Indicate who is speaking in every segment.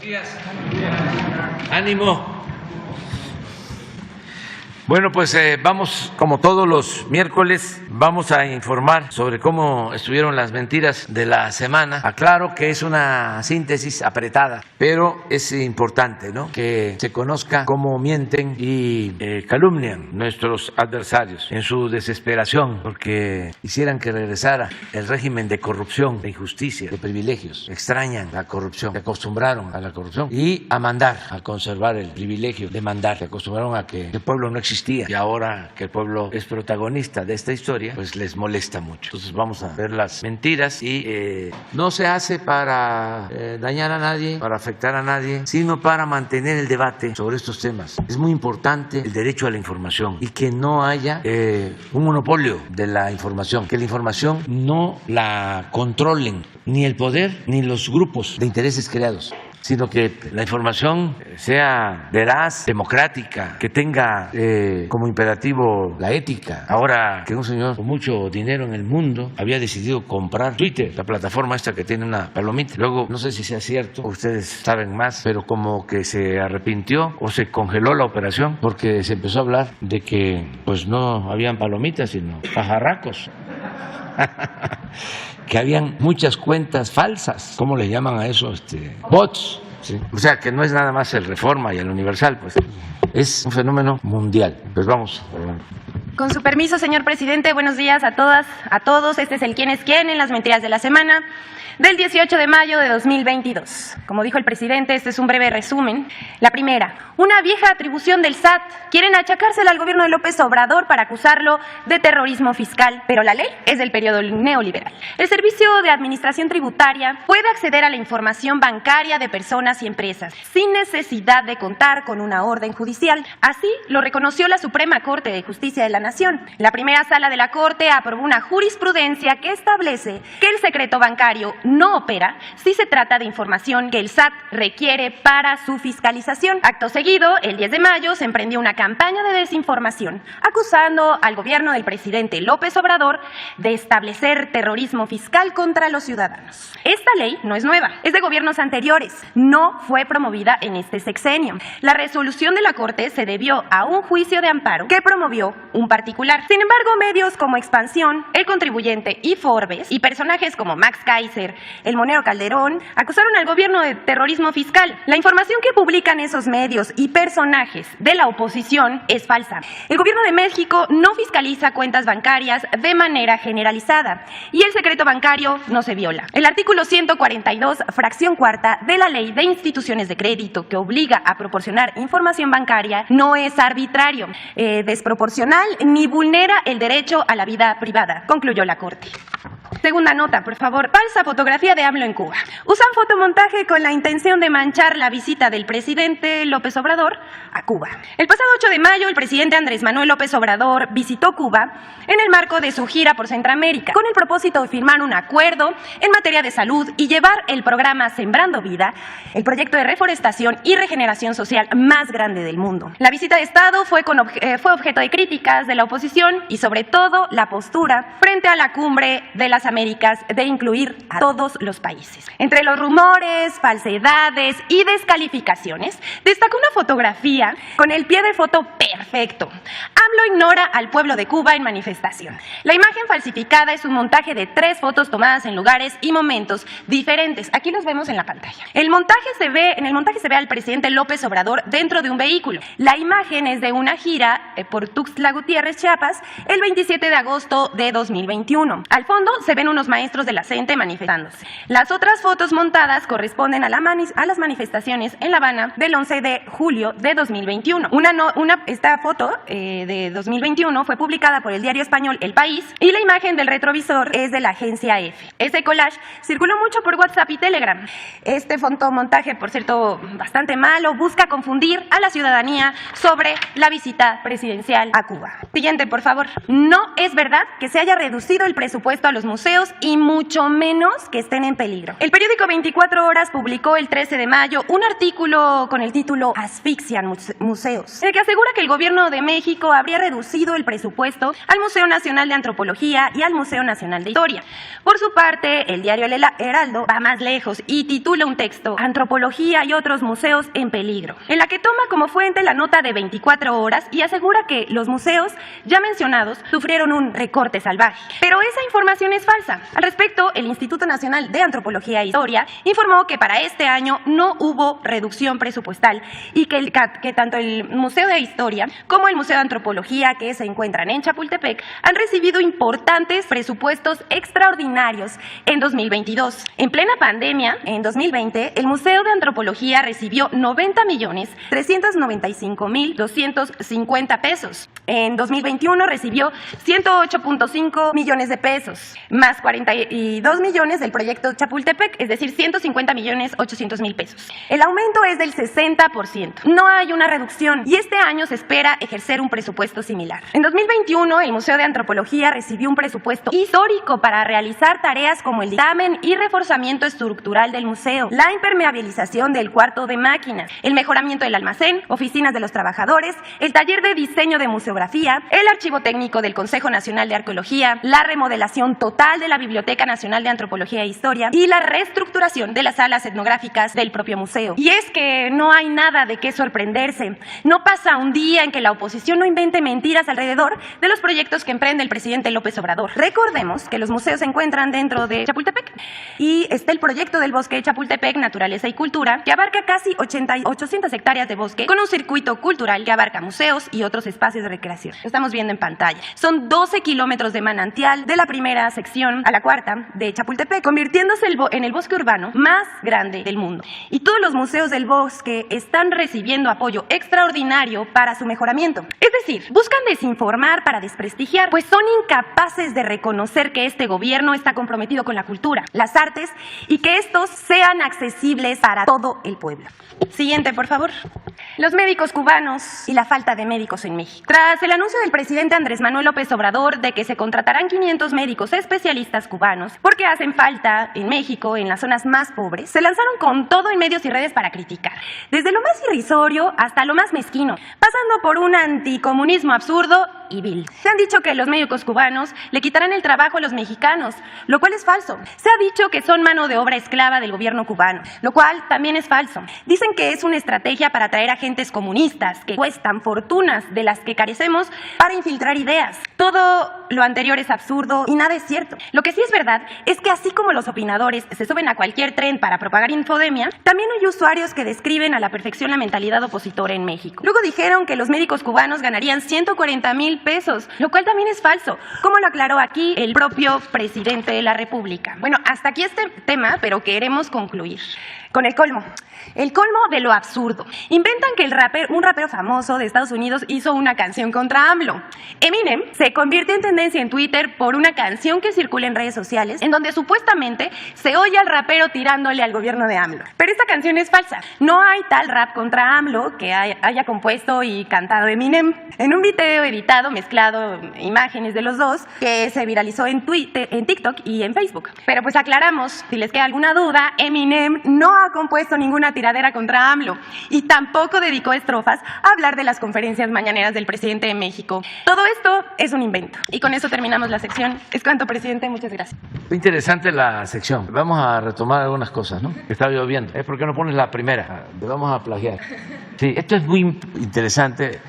Speaker 1: días. Ánimo. Bueno, pues vamos, como todos los miércoles, vamos a informar sobre cómo estuvieron las mentiras de la semana. Aclaro que es una síntesis apretada, pero es importante, ¿no?, que se conozca cómo mienten y calumnian nuestros adversarios en su desesperación, porque quisieran que regresara el régimen de corrupción, de injusticia, de privilegios. Extrañan la corrupción, se acostumbraron a la corrupción y a mandar, a conservar el privilegio de mandar. Se acostumbraron a que el pueblo no existía, y ahora que el pueblo es protagonista de esta historia, pues les molesta mucho. Entonces vamos a ver las mentiras y no se hace para dañar a nadie, para afectar a nadie, sino para mantener el debate sobre estos temas. Es muy importante el derecho a la información y que no haya un monopolio de la información, que la información no la controlen ni el poder ni los grupos de intereses creados, sino que la información sea veraz, democrática, que tenga como imperativo la ética. Ahora que un señor con mucho dinero en el mundo había decidido comprar Twitter, la plataforma esta que tiene una palomita, luego no sé si sea cierto, ustedes saben más, pero como que se arrepintió o se congeló la operación porque se empezó a hablar de que pues no habían palomitas sino pajarracos. Que habían muchas cuentas falsas, ¿cómo le llaman a eso? Bots. Sí. O sea, que no es nada más el Reforma y el Universal, pues es un fenómeno mundial. Pues vamos.
Speaker 2: Con su permiso, señor presidente, buenos días a todas, a todos. Este es el quién es quién en las mentiras de la semana del 18 de mayo de 2022. Como dijo el presidente, este es un breve resumen. La primera, una vieja atribución del SAT. Quieren achacársela al gobierno de López Obrador para acusarlo de terrorismo fiscal, pero la ley es del periodo neoliberal. El Servicio de Administración Tributaria puede acceder a la información bancaria de personas y empresas sin necesidad de contar con una orden judicial. Así lo reconoció la Suprema Corte de Justicia de la Nación. La primera sala de la Corte aprobó una jurisprudencia que establece que el secreto bancario no opera si se trata de información que el SAT requiere para su fiscalización. Acto seguido, el 10 de mayo se emprendió una campaña de desinformación acusando al gobierno del presidente López Obrador de establecer terrorismo fiscal contra los ciudadanos. Esta ley no es nueva, es de gobiernos anteriores, no fue promovida en este sexenio. La resolución de la Corte se debió a un juicio de amparo que promovió un particular. Sin embargo, medios como Expansión, El Contribuyente y Forbes y personajes como Max Kaiser, El Monero Calderón, acusaron al gobierno de terrorismo fiscal. La información que publican esos medios y personajes de la oposición es falsa. El gobierno de México no fiscaliza cuentas bancarias de manera generalizada y el secreto bancario no se viola. El artículo 142, fracción cuarta de la Ley de Instituciones de Crédito, que obliga a proporcionar información bancaria, no es arbitrario, desproporcional ni vulnera el derecho a la vida privada, concluyó la Corte. Segunda nota, por favor. Falsa fotografía de AMLO en Cuba. Usan fotomontaje con la intención de manchar la visita del presidente López Obrador a Cuba. El pasado 8 de mayo, el presidente Andrés Manuel López Obrador visitó Cuba en el marco de su gira por Centroamérica, con el propósito de firmar un acuerdo en materia de salud y llevar el programa Sembrando Vida, el proyecto de reforestación y regeneración social más grande del mundo. La visita de Estado fue objeto de críticas de la oposición y sobre todo la postura frente a la cumbre de las Américas de incluir a todos los países. Entre los rumores, falsedades y descalificaciones, destacó una fotografía con el pie de foto perfecto. AMLO ignora al pueblo de Cuba en manifestación. La imagen falsificada es un montaje de 3 fotos tomadas en lugares y momentos diferentes. Aquí los vemos en la pantalla. En el montaje se ve al presidente López Obrador dentro de un vehículo. La imagen es de una gira por Tuxtla Gutiérrez, Chiapas, el 27 de agosto de 2021. Al fondo se ven unos maestros de la CENTE manifestándose. Las otras fotos montadas corresponden a las manifestaciones en La Habana del 11 de julio de 2021. Esta foto de 2021 fue publicada por el diario español El País y la imagen del retrovisor es de la agencia EFE. Ese collage circuló mucho por WhatsApp y Telegram. Este fotomontaje, por cierto, bastante malo, busca confundir a la ciudadanía sobre la visita presidencial a Cuba. Siguiente, por favor. No es verdad que se haya reducido el presupuesto a los museos museos y mucho menos que estén en peligro. El periódico 24 Horas publicó el 13 de mayo un artículo con el título Asfixian museos, en el que asegura que el gobierno de México habría reducido el presupuesto al Museo Nacional de Antropología y al Museo Nacional de Historia. Por su parte, el diario El Heraldo va más lejos y titula un texto Antropología y otros museos en peligro, en la que toma como fuente la nota de 24 Horas y asegura que los museos ya mencionados sufrieron un recorte salvaje. Pero esa información es falsa. Al respecto, el Instituto Nacional de Antropología e Historia informó que para este año no hubo reducción presupuestal y que tanto el Museo de Historia como el Museo de Antropología, que se encuentran en Chapultepec, han recibido importantes presupuestos extraordinarios en 2022. En plena pandemia, en 2020, el Museo de Antropología recibió 90.395.250 pesos. En 2021 recibió 108.5 millones de pesos, más 42 millones del proyecto Chapultepec, es decir, 150.800.000 pesos. El aumento es del 60%. No hay una reducción y este año se espera ejercer un presupuesto similar. En 2021, el Museo de Antropología recibió un presupuesto histórico para realizar tareas como el dictamen y reforzamiento estructural del museo, la impermeabilización del cuarto de máquinas, el mejoramiento del almacén, oficinas de los trabajadores, el taller de diseño de museografía, el archivo técnico del Consejo Nacional de Arqueología, la remodelación total de la Biblioteca Nacional de Antropología e Historia y la reestructuración de las salas etnográficas del propio museo. Y es que no hay nada de qué sorprenderse. No pasa un día en que la oposición no invente mentiras alrededor de los proyectos que emprende el presidente López Obrador. Recordemos que los museos se encuentran dentro de Chapultepec y está el proyecto del Bosque de Chapultepec, Naturaleza y Cultura, que abarca casi 800 hectáreas de bosque con un circuito cultural que abarca museos y otros espacios de recreación. Lo estamos viendo en pantalla. Son 12 kilómetros de manantial de la primera sección a la cuarta de Chapultepec, convirtiéndose en el bosque urbano más grande del mundo. Y todos los museos del bosque están recibiendo apoyo extraordinario para su mejoramiento. Es decir, buscan desinformar para desprestigiar, pues son incapaces de reconocer que este gobierno está comprometido con la cultura, las artes y que estos sean accesibles para todo el pueblo. Siguiente, por favor. Los médicos cubanos y la falta de médicos en México. Tras el anuncio del presidente Andrés Manuel López Obrador de que se contratarán 500 médicos especialistas cubanos porque hacen falta en México, en las zonas más pobres, se lanzaron con todo en medios y redes para criticar. Desde lo más irrisorio hasta lo más mezquino, pasando por un anticomunismo absurdo y vil. Se han dicho que los médicos cubanos le quitarán el trabajo a los mexicanos, lo cual es falso. Se ha dicho que son mano de obra esclava del gobierno cubano, lo cual también es falso. Dicen que es una estrategia para atraer agentes comunistas que cuestan fortunas de las que carecemos para infiltrar ideas. Todo lo anterior es absurdo y nada es cierto. Lo que sí es verdad es que así como los opinadores se suben a cualquier tren para propagar infodemia, también hay usuarios que describen a la perfección la mentalidad opositora en México. Luego dijeron que los médicos cubanos ganarían 140,000 pesos, lo cual también es falso, como lo aclaró aquí el propio presidente de la República. Bueno, hasta aquí este tema, pero queremos concluir con el colmo. El colmo de lo absurdo. Inventan que un rapero famoso de Estados Unidos hizo una canción contra AMLO. Eminem se convierte en tendencia en Twitter por una canción que circula en redes sociales en donde supuestamente se oye al rapero tirándole al gobierno de AMLO. Pero esta canción es falsa. No hay tal rap contra AMLO que haya compuesto y cantado Eminem. En un video editado, mezclado imágenes de los dos, que se viralizó en Twitter, en TikTok y en Facebook. Pero pues aclaramos, si les queda alguna duda, Eminem no ha compuesto ninguna tiradera contra AMLO y tampoco dedicó estrofas a hablar de las conferencias mañaneras del presidente de México. Todo esto es un invento. Y con eso terminamos la sección. Es cuanto, presidente. Muchas gracias.
Speaker 1: Muy interesante la sección. Vamos a retomar algunas cosas, ¿no? Que estaba yo viendo. ¿Por qué no pones la primera? Vamos a plagiar. Sí, esto es muy interesante.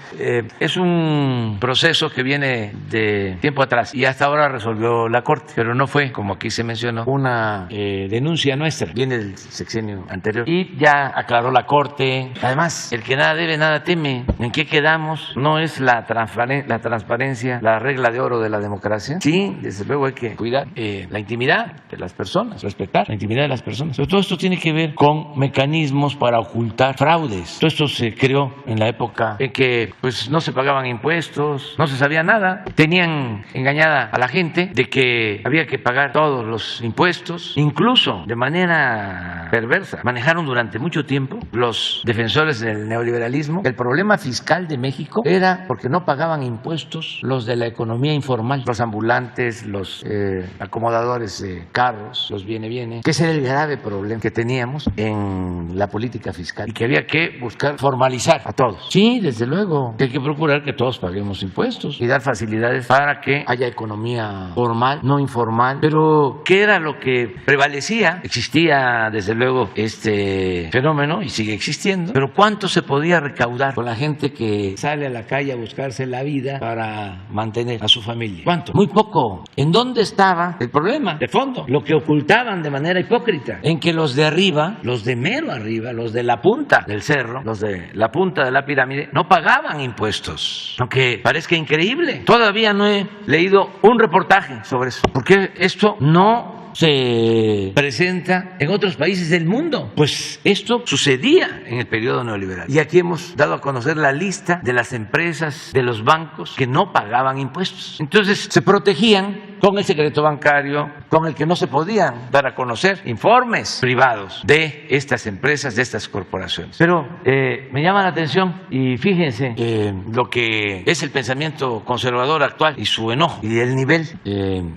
Speaker 1: Es un proceso que viene de tiempo atrás y hasta ahora resolvió la Corte, pero no fue, como aquí se mencionó, una denuncia nuestra. Viene del sexenio anterior y ya aclaró la Corte. Además, el que nada debe, nada teme. ¿En qué quedamos? No es la transparencia, la regla de oro de la democracia. Sí, desde luego hay que cuidar la intimidad de las personas, respetar la intimidad de las personas. Pero todo esto tiene que ver con mecanismos para ocultar fraudes. Todos estos se creó en la época en que pues no se pagaban impuestos, no se sabía nada, tenían engañada a la gente de que había que pagar todos los impuestos, incluso de manera perversa. Manejaron durante mucho tiempo los defensores del neoliberalismo. El problema fiscal de México era porque no pagaban impuestos los de la economía informal, los ambulantes, los acomodadores de carros, los viene, que ese era el grave problema que teníamos en la política fiscal y que había que buscar formalizar a todos. Sí, desde luego, que hay que procurar que todos paguemos impuestos y dar facilidades para que haya economía formal, no informal. Pero ¿qué era lo que prevalecía? Existía desde luego este fenómeno y sigue existiendo, pero ¿cuánto se podía recaudar con la gente que sale a la calle a buscarse la vida para mantener a su familia? ¿Cuánto? Muy poco. ¿En dónde estaba el problema de fondo? Lo que ocultaban de manera hipócrita, en que los de arriba, los de mero arriba, los de la punta del cerro, los de la punta de la pirámide, no pagaban impuestos. Aunque parezca increíble, todavía no he leído un reportaje sobre eso, porque esto no se presenta en otros países del mundo. Pues esto sucedía en el periodo neoliberal. Y aquí hemos dado a conocer la lista de las empresas, de los bancos que no pagaban impuestos. Entonces se protegían con el secreto bancario, con el que no se podían dar a conocer informes privados de estas empresas, de estas corporaciones. Pero me llama la atención y fíjense lo que es el pensamiento conservador actual y su enojo y el nivel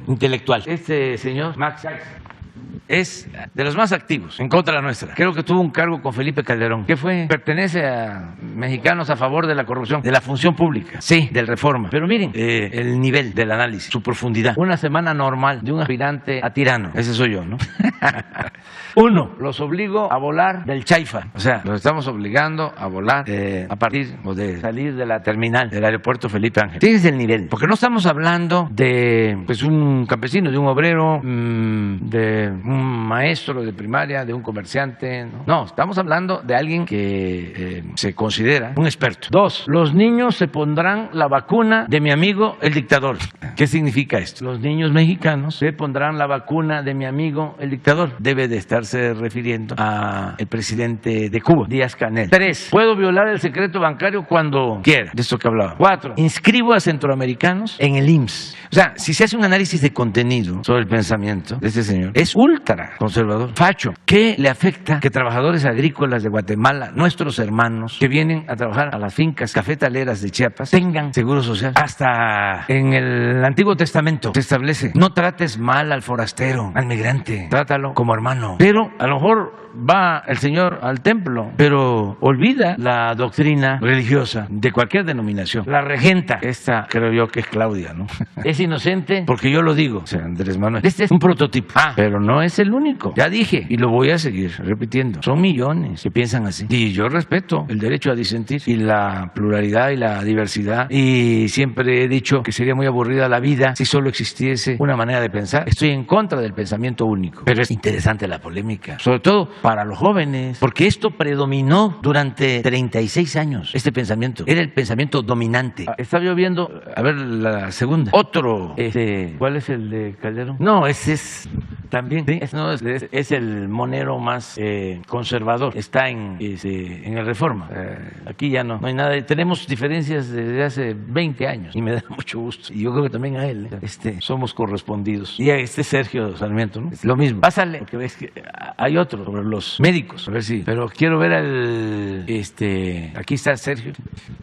Speaker 1: intelectual. Este señor Max es de los más activos en contra nuestra. Creo que tuvo un cargo con Felipe Calderón. ¿Qué fue? Pertenece a Mexicanos a Favor de la Corrupción, de la Función Pública, sí, del Reforma. Pero miren el nivel del análisis, su profundidad. Una semana normal de un aspirante a tirano. Ese soy yo, ¿no? Uno, los obligo a volar del Chaifa. O sea, los estamos obligando a volar a partir o de salir de la terminal del aeropuerto Felipe Ángeles. Fíjense el nivel. Porque no estamos hablando de pues un campesino, de un obrero, de un maestro de primaria, de un comerciante. No, estamos hablando de alguien que se considera un experto. Dos, los niños se pondrán la vacuna de mi amigo el dictador. ¿Qué significa esto? Los niños mexicanos se pondrán la vacuna de mi amigo el dictador. Debe de estarse refiriendo a el presidente de Cuba, Díaz-Canel. 3, puedo violar el secreto bancario cuando quiera, de esto que hablaba. 4, inscribo a centroamericanos en el IMSS. O sea, si se hace un análisis de contenido sobre el pensamiento de este señor, es ultra conservador, facho. ¿Qué le afecta que trabajadores agrícolas de Guatemala, nuestros hermanos que vienen a trabajar a las fincas cafetaleras de Chiapas, tengan seguro social? Hasta en el Antiguo Testamento se establece: no trates mal al forastero, al migrante, trátalo como hermano. Pero a lo mejor va el señor al templo, pero olvida la doctrina religiosa de cualquier denominación. La regenta, esta creo yo que es Claudia, ¿no? Es inocente porque yo lo digo, o sea, Andrés Manuel. Este es un prototipo. Pero no es el único. Ya dije y lo voy a seguir repitiendo. Son millones que piensan así. Y yo respeto el derecho a disentir y la pluralidad y la diversidad. Y siempre he dicho que sería muy aburrida la vida si solo existiese una manera de pensar. Estoy en contra del pensamiento único. Pero es interesante la polémica, sobre todo para los jóvenes, porque esto predominó durante 36 años. Este pensamiento era el pensamiento dominante. Estaba yo viendo, a ver, la segunda. Otro, ¿cuál es el de Calderón? No, ese es también, ¿sí? Es el monero más conservador. Está en el Reforma. Aquí ya no hay nada. Tenemos diferencias desde hace 20 años y me da mucho gusto. Y yo creo que también a él. Somos correspondidos. Y a Sergio Sarmiento, ¿no? Es lo mismo. Pásale, porque ves que hay otro sobre los médicos. A ver si. Pero quiero ver aquí está Sergio.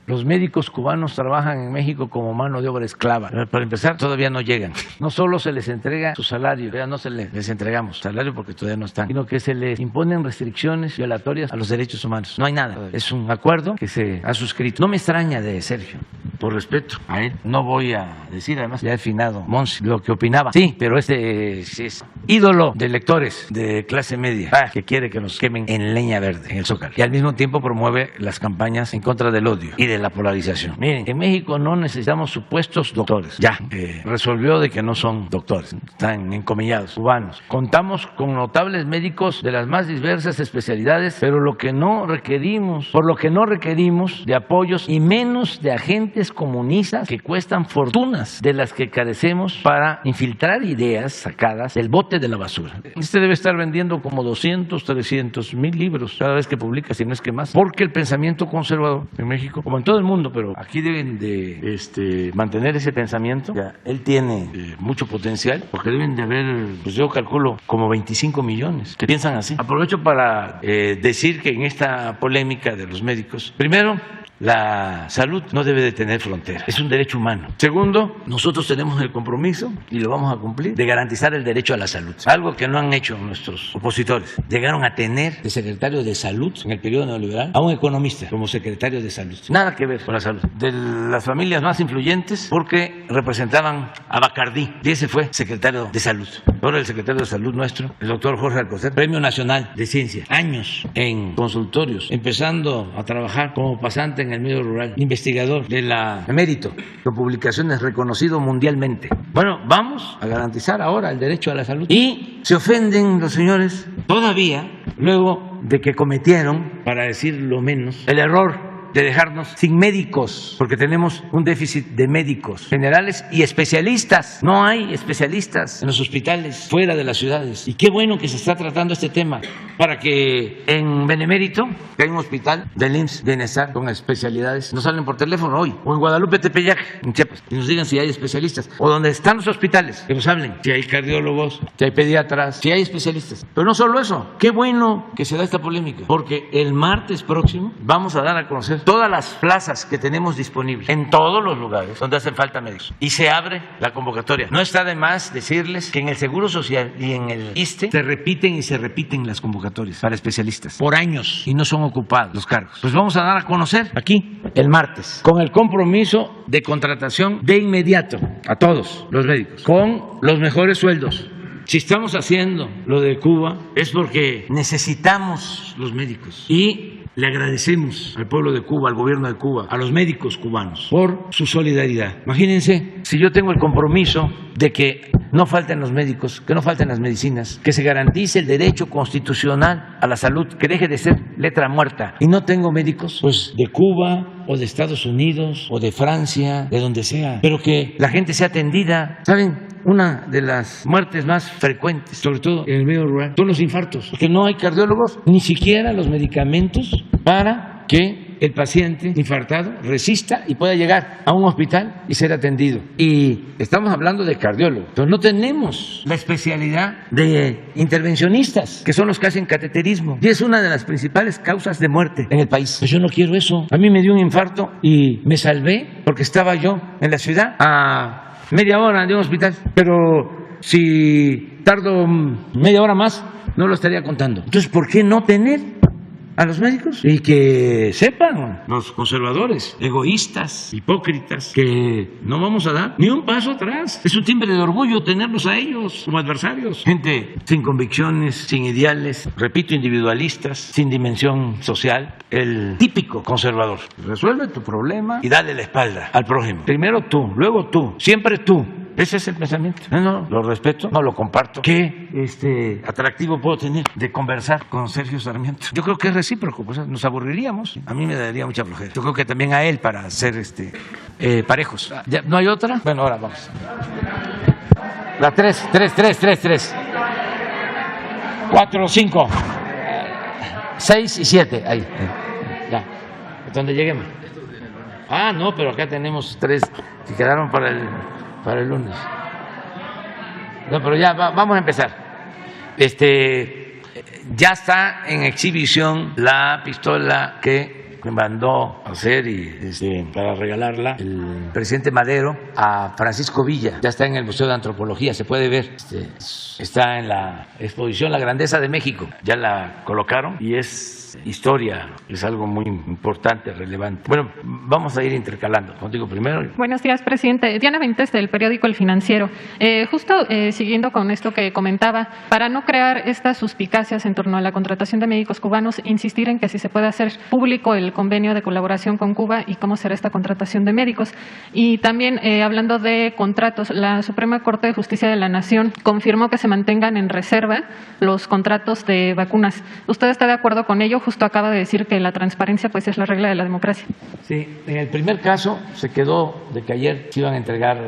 Speaker 1: Los médicos cubanos trabajan en México como mano de obra esclava. Para empezar, todavía no llegan. No solo se les entrega su salario, ya no se les entregamos salario porque todavía no están, sino que se les imponen restricciones violatorias a los derechos humanos. No hay nada. Es un acuerdo que se ha suscrito. No me extraña de Sergio, por respeto a él. No voy a decir, además, ya he finado Monsi lo que opinaba. Sí, pero es ídolo de lectores de clase media que quiere que nos quemen en leña verde en el Zócalo. Y al mismo tiempo promueve las campañas en contra del odio y de la polarización. Miren, en México no necesitamos supuestos doctores. Ya resolvió de que no son doctores, están encomillados, cubanos. cubanos. Contamos con notables médicos de las más diversas especialidades, pero por lo que no requerimos de apoyos y menos de agentes comunistas que cuestan fortunas, de las que carecemos para infiltrar ideas sacadas del bote de la basura. Este debe estar vendiendo como 200, 300 mil libros cada vez que publica, si no es que más, porque el pensamiento conservador en México, como en todo el mundo, pero aquí deben de mantener ese pensamiento. Ya, él tiene mucho potencial, porque deben de haber, pues yo calculo, como 25 millones que piensan así. Aprovecho para decir que en esta polémica de los médicos, primero, la salud no debe de tener fronteras, es un derecho humano. Segundo, nosotros tenemos el compromiso, y lo vamos a cumplir, de garantizar el derecho a la salud, algo que no han hecho nuestros opositores. Llegaron a tener de secretario de salud en el periodo neoliberal a un economista como secretario de salud. Nada que ver con la salud. De las familias más influyentes, porque representaban a Bacardí, y ese fue secretario de salud. Ahora el secretario de salud nuestro, el doctor Jorge Alcocer, Premio Nacional de Ciencia, años en consultorios, empezando a trabajar como pasante en el medio rural, investigador de la emérito, con publicaciones reconocido mundialmente. Bueno, vamos a garantizar ahora el derecho a la salud. Y se ofenden los señores todavía, luego de que cometieron, para decir lo menos, el error de dejarnos sin médicos, porque tenemos un déficit de médicos generales y especialistas. No hay especialistas en los hospitales fuera de las ciudades. Y qué bueno que se está tratando este tema, para que en Benemérito, que hay un hospital del IMSS Bienestar con especialidades, nos hablen por teléfono hoy, o en Guadalupe Tepeyac, en Chiapas, y nos digan si hay especialistas, o donde están los hospitales, que nos hablen si hay cardiólogos, si hay pediatras, si hay especialistas. Pero no solo eso, qué bueno que se da esta polémica, porque el martes próximo vamos a dar a conocer todas las plazas que tenemos disponibles en todos los lugares donde hacen falta médicos, y se abre la convocatoria. No está de más decirles que en el Seguro Social y en el ISSSTE se repiten las convocatorias para especialistas por años, y no son ocupados los cargos. Pues vamos a dar a conocer aquí el martes, con el compromiso de contratación de inmediato a todos los médicos, con los mejores sueldos. Si estamos haciendo lo de Cuba es porque necesitamos los médicos, y le agradecemos al pueblo de Cuba, al gobierno de Cuba, a los médicos cubanos por su solidaridad. Imagínense, si yo tengo el compromiso de que no falten los médicos, que no falten las medicinas, que se garantice el derecho constitucional a la salud, que deje de ser letra muerta, y no tengo médicos, pues de Cuba o de Estados Unidos o de Francia, de donde sea, pero que la gente sea atendida. ¿Saben? Una de las muertes más frecuentes, sobre todo en el medio rural, son los infartos, porque no hay cardiólogos, ni siquiera los medicamentos para que el paciente infartado resista y pueda llegar a un hospital y ser atendido. Y estamos hablando de cardiólogos, pero no tenemos la especialidad de intervencionistas, que son los que hacen cateterismo, y es una de las principales causas de muerte en el país. Pues yo no quiero eso. A mí me dio un infarto y me salvé porque estaba yo en la ciudad a media hora de un hospital, pero si tardo media hora más, no lo estaría contando. Entonces, ¿por qué no tener a los médicos? Y que sepan los conservadores, egoístas, hipócritas, que no vamos a dar ni un paso atrás. Es un timbre de orgullo tenerlos a ellos como adversarios. Gente sin convicciones, sin ideales, repito, individualistas, sin dimensión social. El típico conservador. Resuelve tu problema y dale la espalda al prójimo. Primero tú, luego tú, siempre tú. Ese es el pensamiento. No, lo respeto, no lo comparto. ¿Qué atractivo puedo tener de conversar con Sergio Sarmiento? Yo creo que es recíproco, pues nos aburriríamos. A mí me daría mucha flojera. Yo creo que también a él, para ser parejos. ¿Ya, no hay otra? Bueno, ahora vamos. La 3. 4, 5, 6 y 7. Ahí. Ya. Donde lleguemos. Ah, no, pero acá tenemos 3 que quedaron para el lunes. No, pero ya vamos a empezar. Ya está en exhibición la pistola que me mandó a hacer para regalarla el presidente Madero a Francisco Villa. Ya está en el Museo de Antropología, se puede ver. Está en la exposición La Grandeza de México. Ya la colocaron y es historia, es algo muy importante, relevante. Bueno, vamos a ir intercalando. Contigo primero.
Speaker 3: Buenos días, presidente. Diana Benítez, del periódico El Financiero. Siguiendo con esto que comentaba, para no crear estas suspicacias en torno a la contratación de médicos cubanos, insistir en que si se puede hacer público el convenio de colaboración con Cuba y cómo será esta contratación de médicos. Y también, hablando de contratos, la Suprema Corte de Justicia de la Nación confirmó que se mantengan en reserva los contratos de vacunas. ¿Usted está de acuerdo con ello? Justo acaba de decir que la transparencia pues es la regla de la democracia.
Speaker 1: Sí, en el primer caso se quedó de que ayer se iban a entregar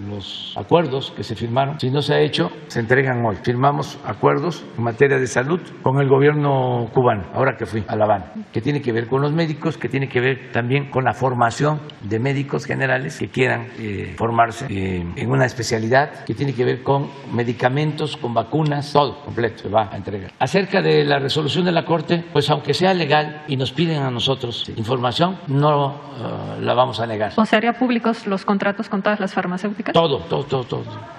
Speaker 1: los acuerdos que se firmaron. Si no se ha hecho, se entregan hoy. Firmamos acuerdos en materia de salud con el gobierno cubano, ahora que fui a La Habana, que tiene que ver con los médicos, que tiene que ver también con la formación de médicos generales que quieran formarse en una especialidad, que tiene que ver con medicamentos, con vacunas, todo completo se va a entregar. Acerca de la resolución de la Corte, pues aunque sea legal y nos piden a nosotros información, no la vamos a negar.
Speaker 3: ¿O se haría públicos los contratos con todas las farmacéuticas?
Speaker 1: Todo.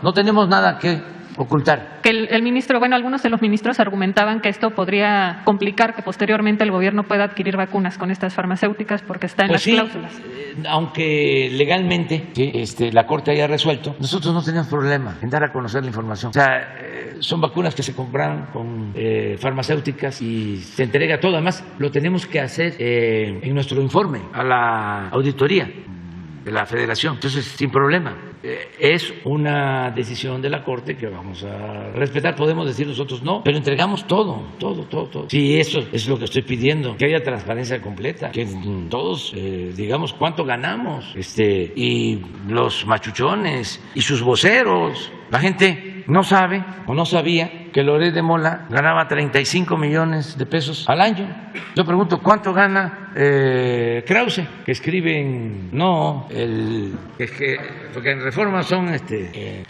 Speaker 1: No tenemos nada que ocultar.
Speaker 3: Que el ministro, algunos de los ministros argumentaban que esto podría complicar que posteriormente el gobierno pueda adquirir vacunas con estas farmacéuticas porque está en las cláusulas.
Speaker 1: Aunque legalmente la Corte haya resuelto, nosotros no tenemos problema en dar a conocer la información. O sea, son vacunas que se compran con farmacéuticas y se entrega todo. Además, lo tenemos que hacer en nuestro informe a la auditoría de la Federación. Entonces, sin problema. Es una decisión de la Corte que vamos a respetar. Podemos decir nosotros no, pero entregamos todo. Sí, eso es lo que estoy pidiendo, que haya transparencia completa, que todos digamos cuánto ganamos, y los machuchones y sus voceros. La gente no sabe o no sabía que Loret de Mola ganaba 35 millones de pesos al año. Yo pregunto, ¿cuánto gana Krause? Que escriben, porque en Reforma son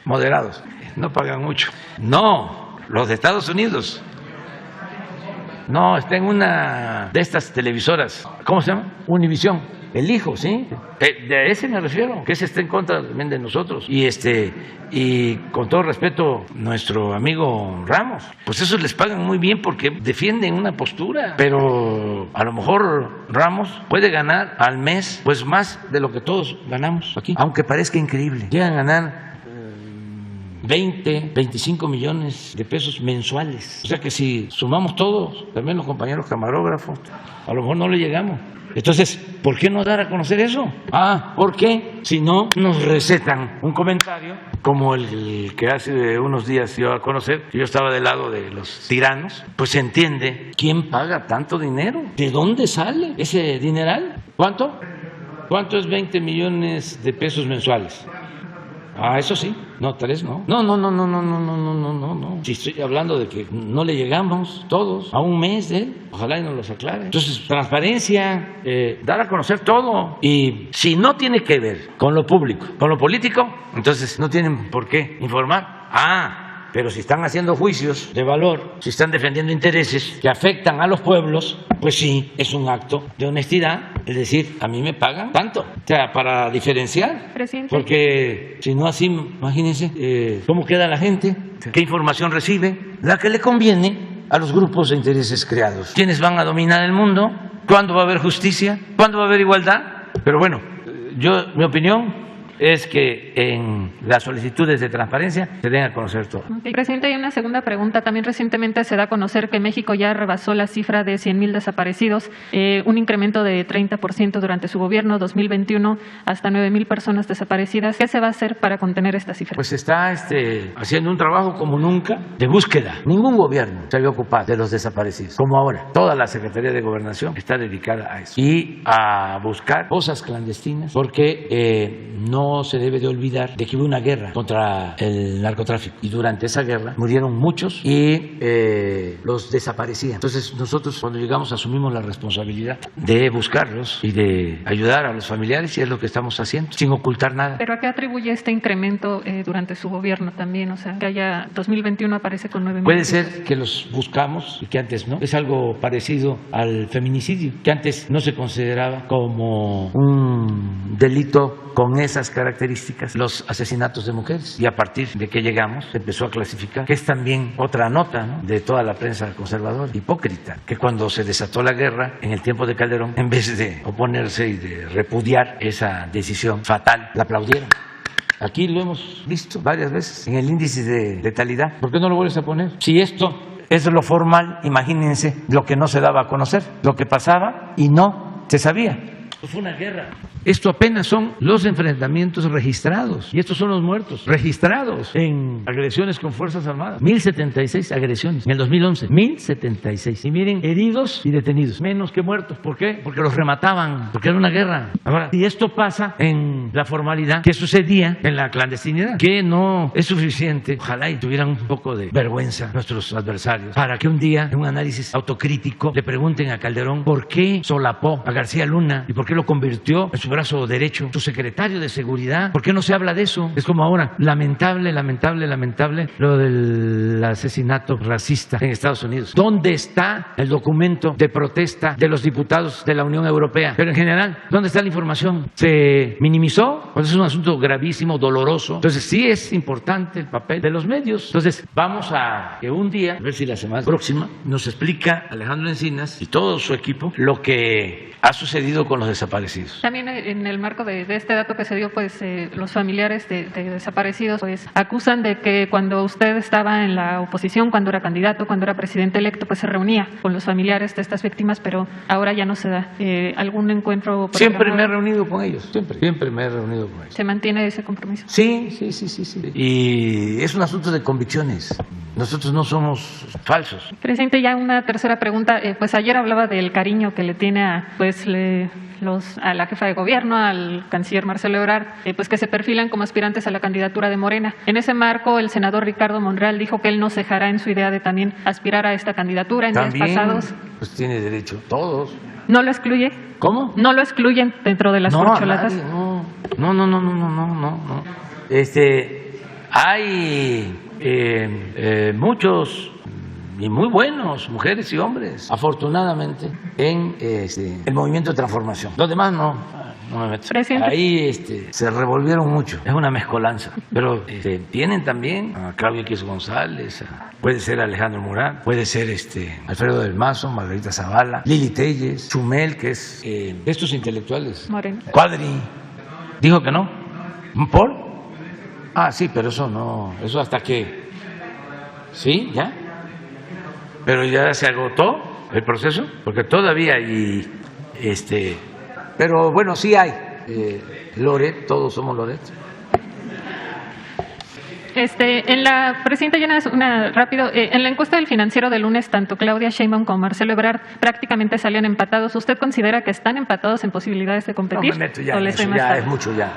Speaker 1: moderados, no pagan mucho. No, los de Estados Unidos. No, está en una de estas televisoras, ¿cómo se llama? Univisión. El hijo, ¿sí? De ese me refiero, que ese está en contra también de nosotros. Y con todo respeto, nuestro amigo Ramos, pues esos les pagan muy bien porque defienden una postura. Pero a lo mejor Ramos puede ganar al mes pues más de lo que todos ganamos aquí. Aunque parezca increíble, llegan a ganar 20, 25 millones de pesos mensuales. O sea que si sumamos todos, también los compañeros camarógrafos, a lo mejor no le llegamos. Entonces, ¿por qué no dar a conocer eso? ¿Por qué? Si no, nos recetan un comentario como el que hace unos días dio a conocer, que yo estaba del lado de los tiranos, pues se entiende quién paga tanto dinero, de dónde sale ese dineral. ¿Cuánto es 20 millones de pesos mensuales? Eso sí. No, 3 no. No. Si estoy hablando de que no le llegamos todos a un mes de él, ojalá y nos los aclare. Entonces, transparencia, dar a conocer todo. Y si no tiene que ver con lo público, con lo político, entonces no tienen por qué informar. Pero si están haciendo juicios de valor, si están defendiendo intereses que afectan a los pueblos, pues sí, es un acto de honestidad, es decir, a mí me pagan tanto, o sea, para diferenciar,
Speaker 3: presidente.
Speaker 1: Porque si no así, imagínense cómo queda la gente, qué información recibe, la que le conviene a los grupos de intereses creados. ¿Quiénes van a dominar el mundo? ¿Cuándo va a haber justicia? ¿Cuándo va a haber igualdad? Pero bueno, mi opinión es que en las solicitudes de transparencia se den a conocer todo.
Speaker 3: Presidente, hay una segunda pregunta. También recientemente se da a conocer que México ya rebasó la cifra de 100,000 desaparecidos, un incremento de 30% durante su gobierno, 2021, hasta 9,000 personas desaparecidas. ¿Qué se va a hacer para contener esta cifra?
Speaker 1: Pues está haciendo un trabajo como nunca de búsqueda. Ningún gobierno se había ocupado de los desaparecidos, como ahora. Toda la Secretaría de Gobernación está dedicada a eso y a buscar fosas clandestinas, porque no se debe de olvidar de que hubo una guerra contra el narcotráfico y durante esa guerra murieron muchos y los desaparecían. Entonces nosotros cuando llegamos asumimos la responsabilidad de buscarlos y de ayudar a los familiares y es lo que estamos haciendo sin ocultar nada.
Speaker 3: ¿Pero a qué atribuye este incremento durante su gobierno también? O sea, que haya 2021 aparece con 9,000.
Speaker 1: Puede ser que los buscamos y que antes no. Es algo parecido al feminicidio, que antes no se consideraba como un delito con esas características los asesinatos de mujeres. Y a partir de que llegamos, se empezó a clasificar, que es también otra nota, ¿no?, de toda la prensa conservadora, hipócrita, que cuando se desató la guerra en el tiempo de Calderón, en vez de oponerse y de repudiar esa decisión fatal, la aplaudieron. Aquí lo hemos visto varias veces en el índice de letalidad. ¿Por qué no lo vuelves a poner? Si esto es lo formal, imagínense lo que no se daba a conocer, lo que pasaba y no se sabía. Fue una guerra. Esto apenas son los enfrentamientos registrados y estos son los muertos registrados en agresiones con Fuerzas Armadas. 1076 agresiones en el 2011, 1076. Y miren, heridos y detenidos, menos que muertos. ¿Por qué? Porque los remataban, porque era una guerra. Ahora, si esto pasa en la formalidad, ¿qué sucedía en la clandestinidad? Que no es suficiente. Ojalá y tuvieran un poco de vergüenza nuestros adversarios para que un día, en un análisis autocrítico, le pregunten a Calderón por qué solapó a García Luna y por qué lo convirtió en su brazo derecho, su secretario de seguridad. ¿Por qué no se habla de eso? Es como ahora, lamentable lo del asesinato racista en Estados Unidos. ¿Dónde está el documento de protesta de los diputados de la Unión Europea? Pero en general, ¿dónde está la información? ¿Se minimizó? Pues es un asunto gravísimo, doloroso. Entonces sí es importante el papel de los medios. Entonces vamos a que un día, a ver si la semana próxima, nos explica Alejandro Encinas y todo su equipo lo que ha sucedido con los desaparecidos.
Speaker 3: También en el marco de este dato que se dio, pues los familiares de desaparecidos pues acusan de que cuando usted estaba en la oposición, cuando era candidato, cuando era presidente electo, pues se reunía con los familiares de estas víctimas, pero ahora ya no se da. ¿Algún encuentro?
Speaker 1: Siempre me he reunido con ellos, siempre me he reunido con ellos.
Speaker 3: ¿Se mantiene ese compromiso?
Speaker 1: Sí. Y es un asunto de convicciones. Nosotros no somos falsos.
Speaker 3: Presidente, ya una tercera pregunta. Pues ayer hablaba del cariño que le tiene a la jefa de gobierno, al canciller Marcelo Ebrard, pues que se perfilan como aspirantes a la candidatura de Morena. En ese marco, el senador Ricardo Monreal dijo que él no cejará en su idea de también aspirar a esta candidatura. En días pasados,
Speaker 1: pues tiene derecho, todos.
Speaker 3: ¿No lo excluye?
Speaker 1: ¿Cómo?
Speaker 3: ¿No lo excluyen dentro de las corcholatas?
Speaker 1: No. Hay muchos y muy buenos, mujeres y hombres, afortunadamente, en el movimiento de transformación. Los demás no me meto.
Speaker 3: Presidente.
Speaker 1: Ahí se revolvieron mucho, es una mezcolanza. Pero tienen también a Claudia X González, puede ser Alejandro Murat, puede ser Alfredo del Mazo, Margarita Zavala, Lili Telles, Chumel, que es estos intelectuales.
Speaker 3: Moreno.
Speaker 1: Cuadri, dijo que no. ¿Paul? Ah, sí, pero eso no, eso hasta que... ¿Sí? ¿Ya? Pero ya se agotó el proceso, porque todavía hay, pero bueno, sí hay, Loret, todos somos Loret.
Speaker 3: En la presidenta, rápido, en la encuesta del Financiero del lunes, tanto Claudia Sheinbaum como Marcelo Ebrard prácticamente salían empatados. ¿Usted considera que están empatados en posibilidades de competir?
Speaker 1: No me meto ya, ya es mucho, ya.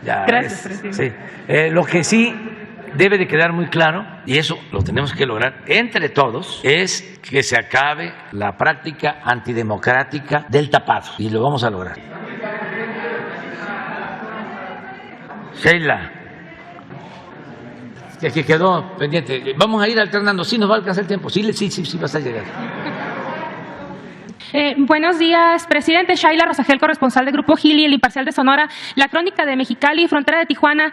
Speaker 3: Gracias, presidente.
Speaker 1: Sí. Lo que sí debe de quedar muy claro, y eso lo tenemos que lograr entre todos, es que se acabe la práctica antidemocrática del tapado, y lo vamos a lograr. Sheila, que quedó pendiente, vamos a ir alternando, sí nos va a alcanzar el tiempo, sí vas a llegar.
Speaker 4: Buenos días, presidente. Shaila Rosagel, corresponsal del Grupo Gili, El Imparcial de Sonora, La Crónica de Mexicali, Frontera de Tijuana.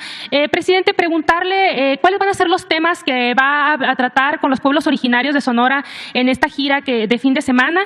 Speaker 4: Presidente, preguntarle cuáles van a ser los temas que va a tratar con los pueblos originarios de Sonora en esta gira de fin de semana.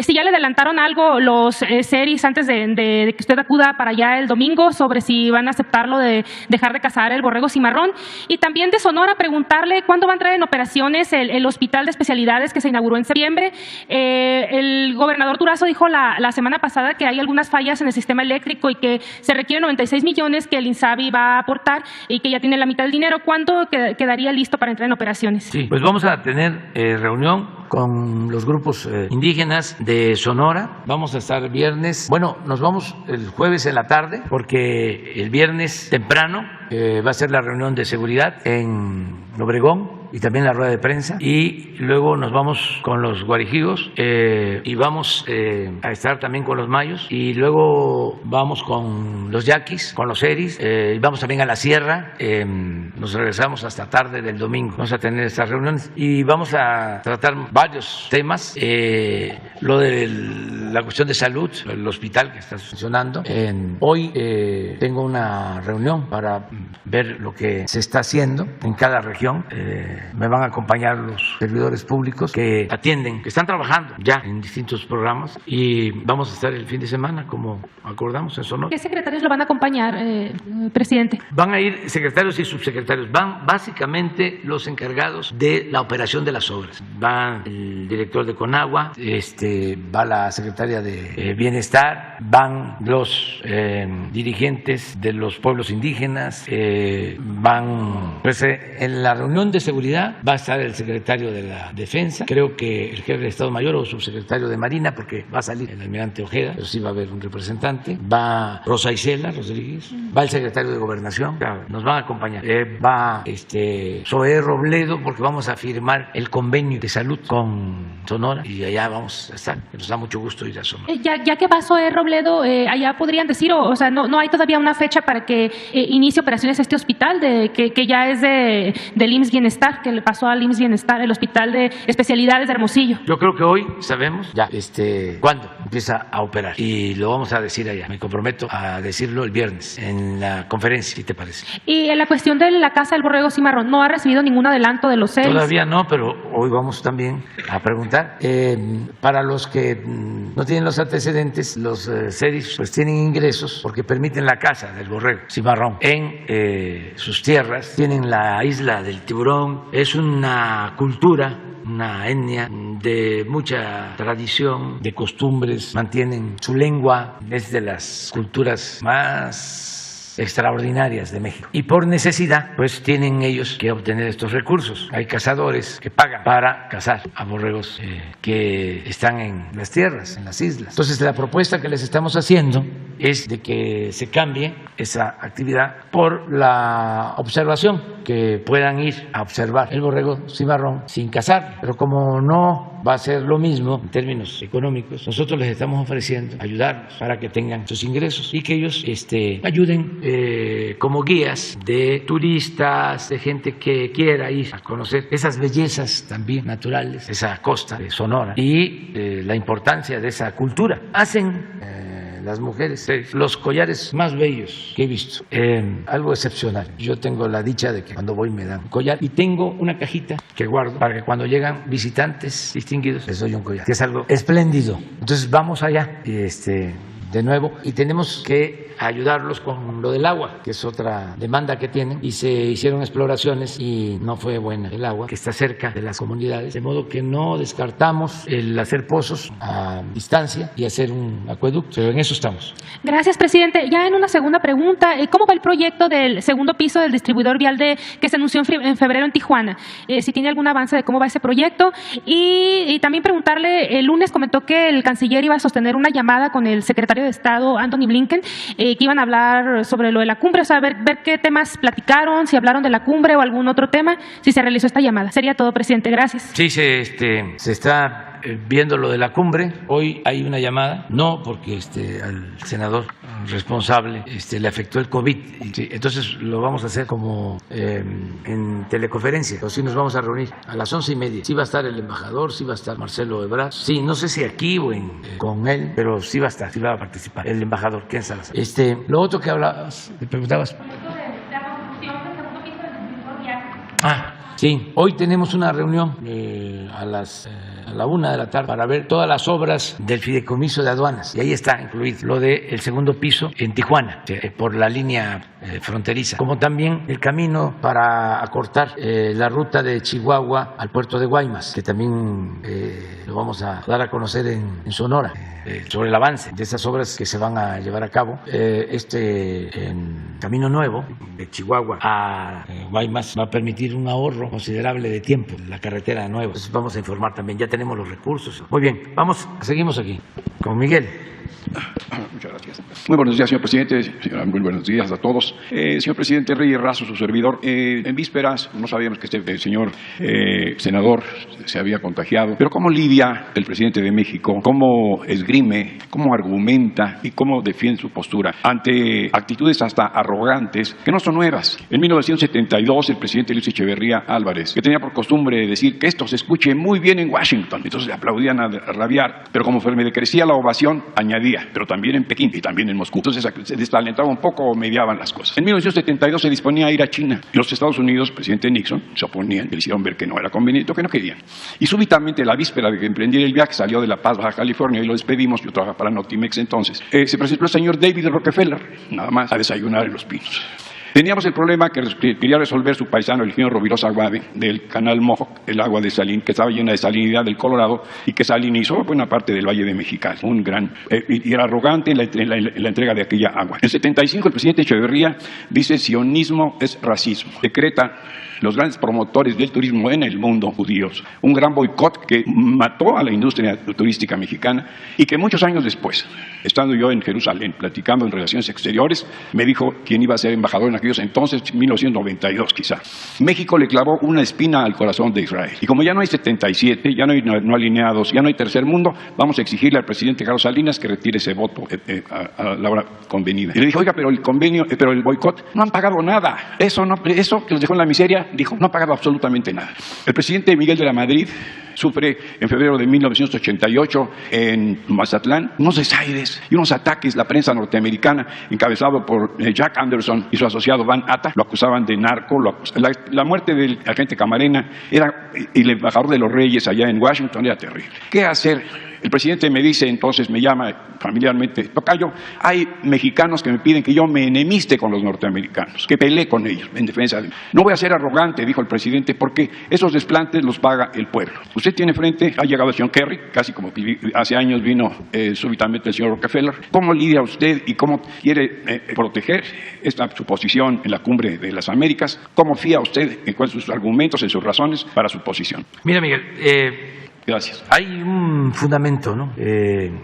Speaker 4: Si ya le adelantaron algo los series antes de que usted acuda para allá el domingo, sobre si van a aceptarlo de dejar de cazar el borrego cimarrón. Y también de Sonora, preguntarle cuándo va a entrar en operaciones el hospital de especialidades que se inauguró en septiembre. El gobernador Durazo dijo la semana pasada que hay algunas fallas en el sistema eléctrico y que se requieren 96 millones que el INSABI va a aportar y que ya tiene la mitad del dinero. ¿Cuándo quedaría listo para entrar en operaciones?
Speaker 1: Sí, pues vamos a tener reunión con los grupos indígenas de Sonora. Vamos a estar viernes, nos vamos el jueves en la tarde porque el viernes temprano va a ser la reunión de seguridad en Obregón y también la rueda de prensa, y luego nos vamos con los guarijigos y vamos a estar también con los mayos, y luego vamos con los yaquis, con los eris, y vamos también a la sierra. Nos regresamos hasta tarde del domingo. Vamos a tener estas reuniones y vamos a tratar varios temas. Lo de la cuestión de salud, el hospital que está funcionando. Hoy tengo una reunión para ver lo que se está haciendo en cada región. Me van a acompañar los servidores públicos que atienden, que están trabajando ya en distintos programas, y vamos a estar el fin de semana, como acordamos, en Sonora.
Speaker 4: ¿Qué secretarios lo van a acompañar, presidente?
Speaker 1: Van a ir secretarios y subsecretarios. Van básicamente los encargados de la operación de las obras. Va el director de Conagua, va la secretaria de Bienestar, van los dirigentes de los pueblos indígenas, van, pues en la reunión de seguridad va a estar el secretario de la Defensa, creo que el jefe de Estado Mayor o subsecretario de Marina, porque va a salir el almirante Ojeda, pero sí va a haber un representante, va Rosa Isela Rodríguez, va el secretario de Gobernación, nos van a acompañar, va Zoé Robledo, porque vamos a firmar el convenio de salud con Sonora y allá vamos a estar. Nos da mucho gusto ir a Sonora.
Speaker 4: Ya que va Zoé Robledo, allá podrían decir, o sea, no hay todavía una fecha para que inicie operaciones este hospital, que ya es del IMSS Bienestar, que le pasó al IMSS Bienestar, el Hospital de Especialidades de Hermosillo.
Speaker 1: Yo creo que hoy sabemos ya cuándo empieza a operar y lo vamos a decir allá. Me comprometo a decirlo el viernes en la conferencia, si te parece.
Speaker 4: Y en la cuestión de la Casa del Borrego Cimarrón, ¿no ha recibido ningún adelanto de los CEDIS?
Speaker 1: Todavía no, pero hoy vamos también a preguntar. Para los que no tienen los antecedentes, los CEDIS pues tienen ingresos porque permiten la Casa del Borrego Cimarrón en sus tierras. Tienen la isla del Tiburón. Es una cultura, una etnia de mucha tradición, de costumbres, mantienen su lengua, es de las culturas más extraordinarias de México. Y por necesidad, pues tienen ellos que obtener estos recursos. Hay cazadores que pagan para cazar a borregos que están en las tierras, en las islas. Entonces, la propuesta que les estamos haciendo es de que se cambie esa actividad por la observación, que puedan ir a observar el borrego cimarrón sin cazar. Pero como no va a ser lo mismo en términos económicos, nosotros les estamos ofreciendo ayudarlos para que tengan sus ingresos y que ellos ayuden como guías de turistas, de gente que quiera ir a conocer esas bellezas también naturales, esa costa de Sonora y la importancia de esa cultura. Hacen las mujeres los collares más bellos que he visto, algo excepcional. Yo tengo la dicha de que cuando voy me dan un collar y tengo una cajita que guardo para que cuando llegan visitantes distinguidos les doy un collar, que es algo espléndido. Entonces vamos allá de nuevo y tenemos que ayudarlos con lo del agua, que es otra demanda que tienen, y se hicieron exploraciones y no fue buena el agua que está cerca de las comunidades, de modo que no descartamos el hacer pozos a distancia y hacer un acueducto, pero en eso estamos.
Speaker 4: Gracias, presidente. Ya en una segunda pregunta, ¿cómo va el proyecto del segundo piso del distribuidor vial que se anunció en febrero en Tijuana? Si tiene algún avance de cómo va ese proyecto, y también preguntarle, el lunes comentó que el canciller iba a sostener una llamada con el secretario de Estado, Antony Blinken, que iban a hablar sobre lo de la cumbre, o sea, ver qué temas platicaron, si hablaron de la cumbre o algún otro tema, si se realizó esta llamada. Sería todo, presidente. Gracias.
Speaker 1: Sí, se está viendo lo de la cumbre. Hoy hay una llamada, no porque al senador responsable le afectó el COVID, entonces lo vamos a hacer como en teleconferencia, o sí nos vamos a reunir a las 11:30. Sí va a estar el embajador, sí va a estar Marcelo Ebrard, sí, no sé si aquí o con él, pero sí va a estar, sí va a participar el embajador Ken Salazar. Lo otro que hablabas, te preguntabas. Sí, hoy tenemos una reunión a la 1 de la tarde para ver todas las obras del fideicomiso de aduanas, y ahí está incluido lo del segundo piso en Tijuana, por la línea fronteriza, como también el camino para acortar la ruta de Chihuahua al puerto de Guaymas, que también lo vamos a dar a conocer en Sonora, sobre el avance de esas obras que se van a llevar a cabo. Camino nuevo de Chihuahua a Guaymas va a permitir un ahorro considerable de tiempo, la carretera nueva. Entonces vamos a informar también, ya tenemos los recursos. Muy bien, seguimos aquí con Miguel.
Speaker 5: Muchas gracias. Muy buenos días, señor presidente. Muy buenos días a todos. Señor presidente Reyes Razo, su servidor. En vísperas no sabíamos que este señor senador se había contagiado, pero ¿cómo lidia el presidente de México? ¿Cómo esgrime? ¿Cómo argumenta? ¿Y cómo defiende su postura ante actitudes hasta arrogantes que no son nuevas? En 1971 1972, el presidente Luis Echeverría Álvarez, que tenía por costumbre decir que esto se escuche muy bien en Washington. Entonces le aplaudían a rabiar, pero como me decrecía la ovación, añadía, pero también en Pekín y también en Moscú. Entonces se desalentaba un poco o mediaban las cosas. En 1972 se disponía a ir a China. Los Estados Unidos, el presidente Nixon, se oponían, le hicieron ver que no era conveniente, que no querían. Y súbitamente, la víspera de que emprendiera el viaje, salió de La Paz, Baja California, y lo despedimos. Yo trabajaba para Notimex entonces. Se presentó el señor David Rockefeller, nada más, a desayunar en Los Pinos. Teníamos el problema que quería resolver su paisano, el ingeniero Rovirosa Aguade, del canal Mohawk, el agua de que estaba llena de salinidad del Colorado y que salinizó buena parte del Valle de Mexicali. Un gran, y era arrogante en la entrega de aquella agua. En 75 el presidente Echeverría dice: sionismo es racismo. Decreta los grandes promotores del turismo en el mundo, judíos, un gran boicot que mató a la industria turística mexicana y que muchos años después, estando yo en Jerusalén platicando en relaciones exteriores, me dijo quién iba a ser embajador en aquellos entonces, 1992 quizá. México le clavó una espina al corazón de Israel. Y como ya no hay 77, ya no hay no alineados, ya no hay tercer mundo, vamos a exigirle al presidente Carlos Salinas que retire ese voto a la hora convenida. Y le dijo: oiga, pero el convenio, pero el boicot, no han pagado nada. Eso que los dejó en la miseria, dijo, no ha pagado absolutamente nada. El presidente Miguel de la Madrid sufre en febrero de 1988 en Mazatlán unos desaires y unos ataques. La prensa norteamericana, encabezado por Jack Anderson y su asociado Van Atta, lo acusaban de narco. La muerte del agente Camarena y el embajador de los Reyes allá en Washington era terrible. ¿Qué hacer? El presidente me dice, entonces me llama familiarmente: tocayo, hay mexicanos que me piden que yo me enemiste con los norteamericanos, que pelee con ellos en defensa de... No voy a ser arrogante, dijo el presidente, porque esos desplantes los paga el pueblo. Usted tiene frente, ha llegado el señor Kerry, casi como hace años vino súbitamente el señor Rockefeller. ¿Cómo lidia usted y cómo quiere proteger su posición en la cumbre de las Américas? ¿Cómo fía usted en cuáles son sus argumentos, en sus razones para su posición?
Speaker 1: Mira, Miguel,
Speaker 5: gracias.
Speaker 1: Hay un fundamento, ¿no?,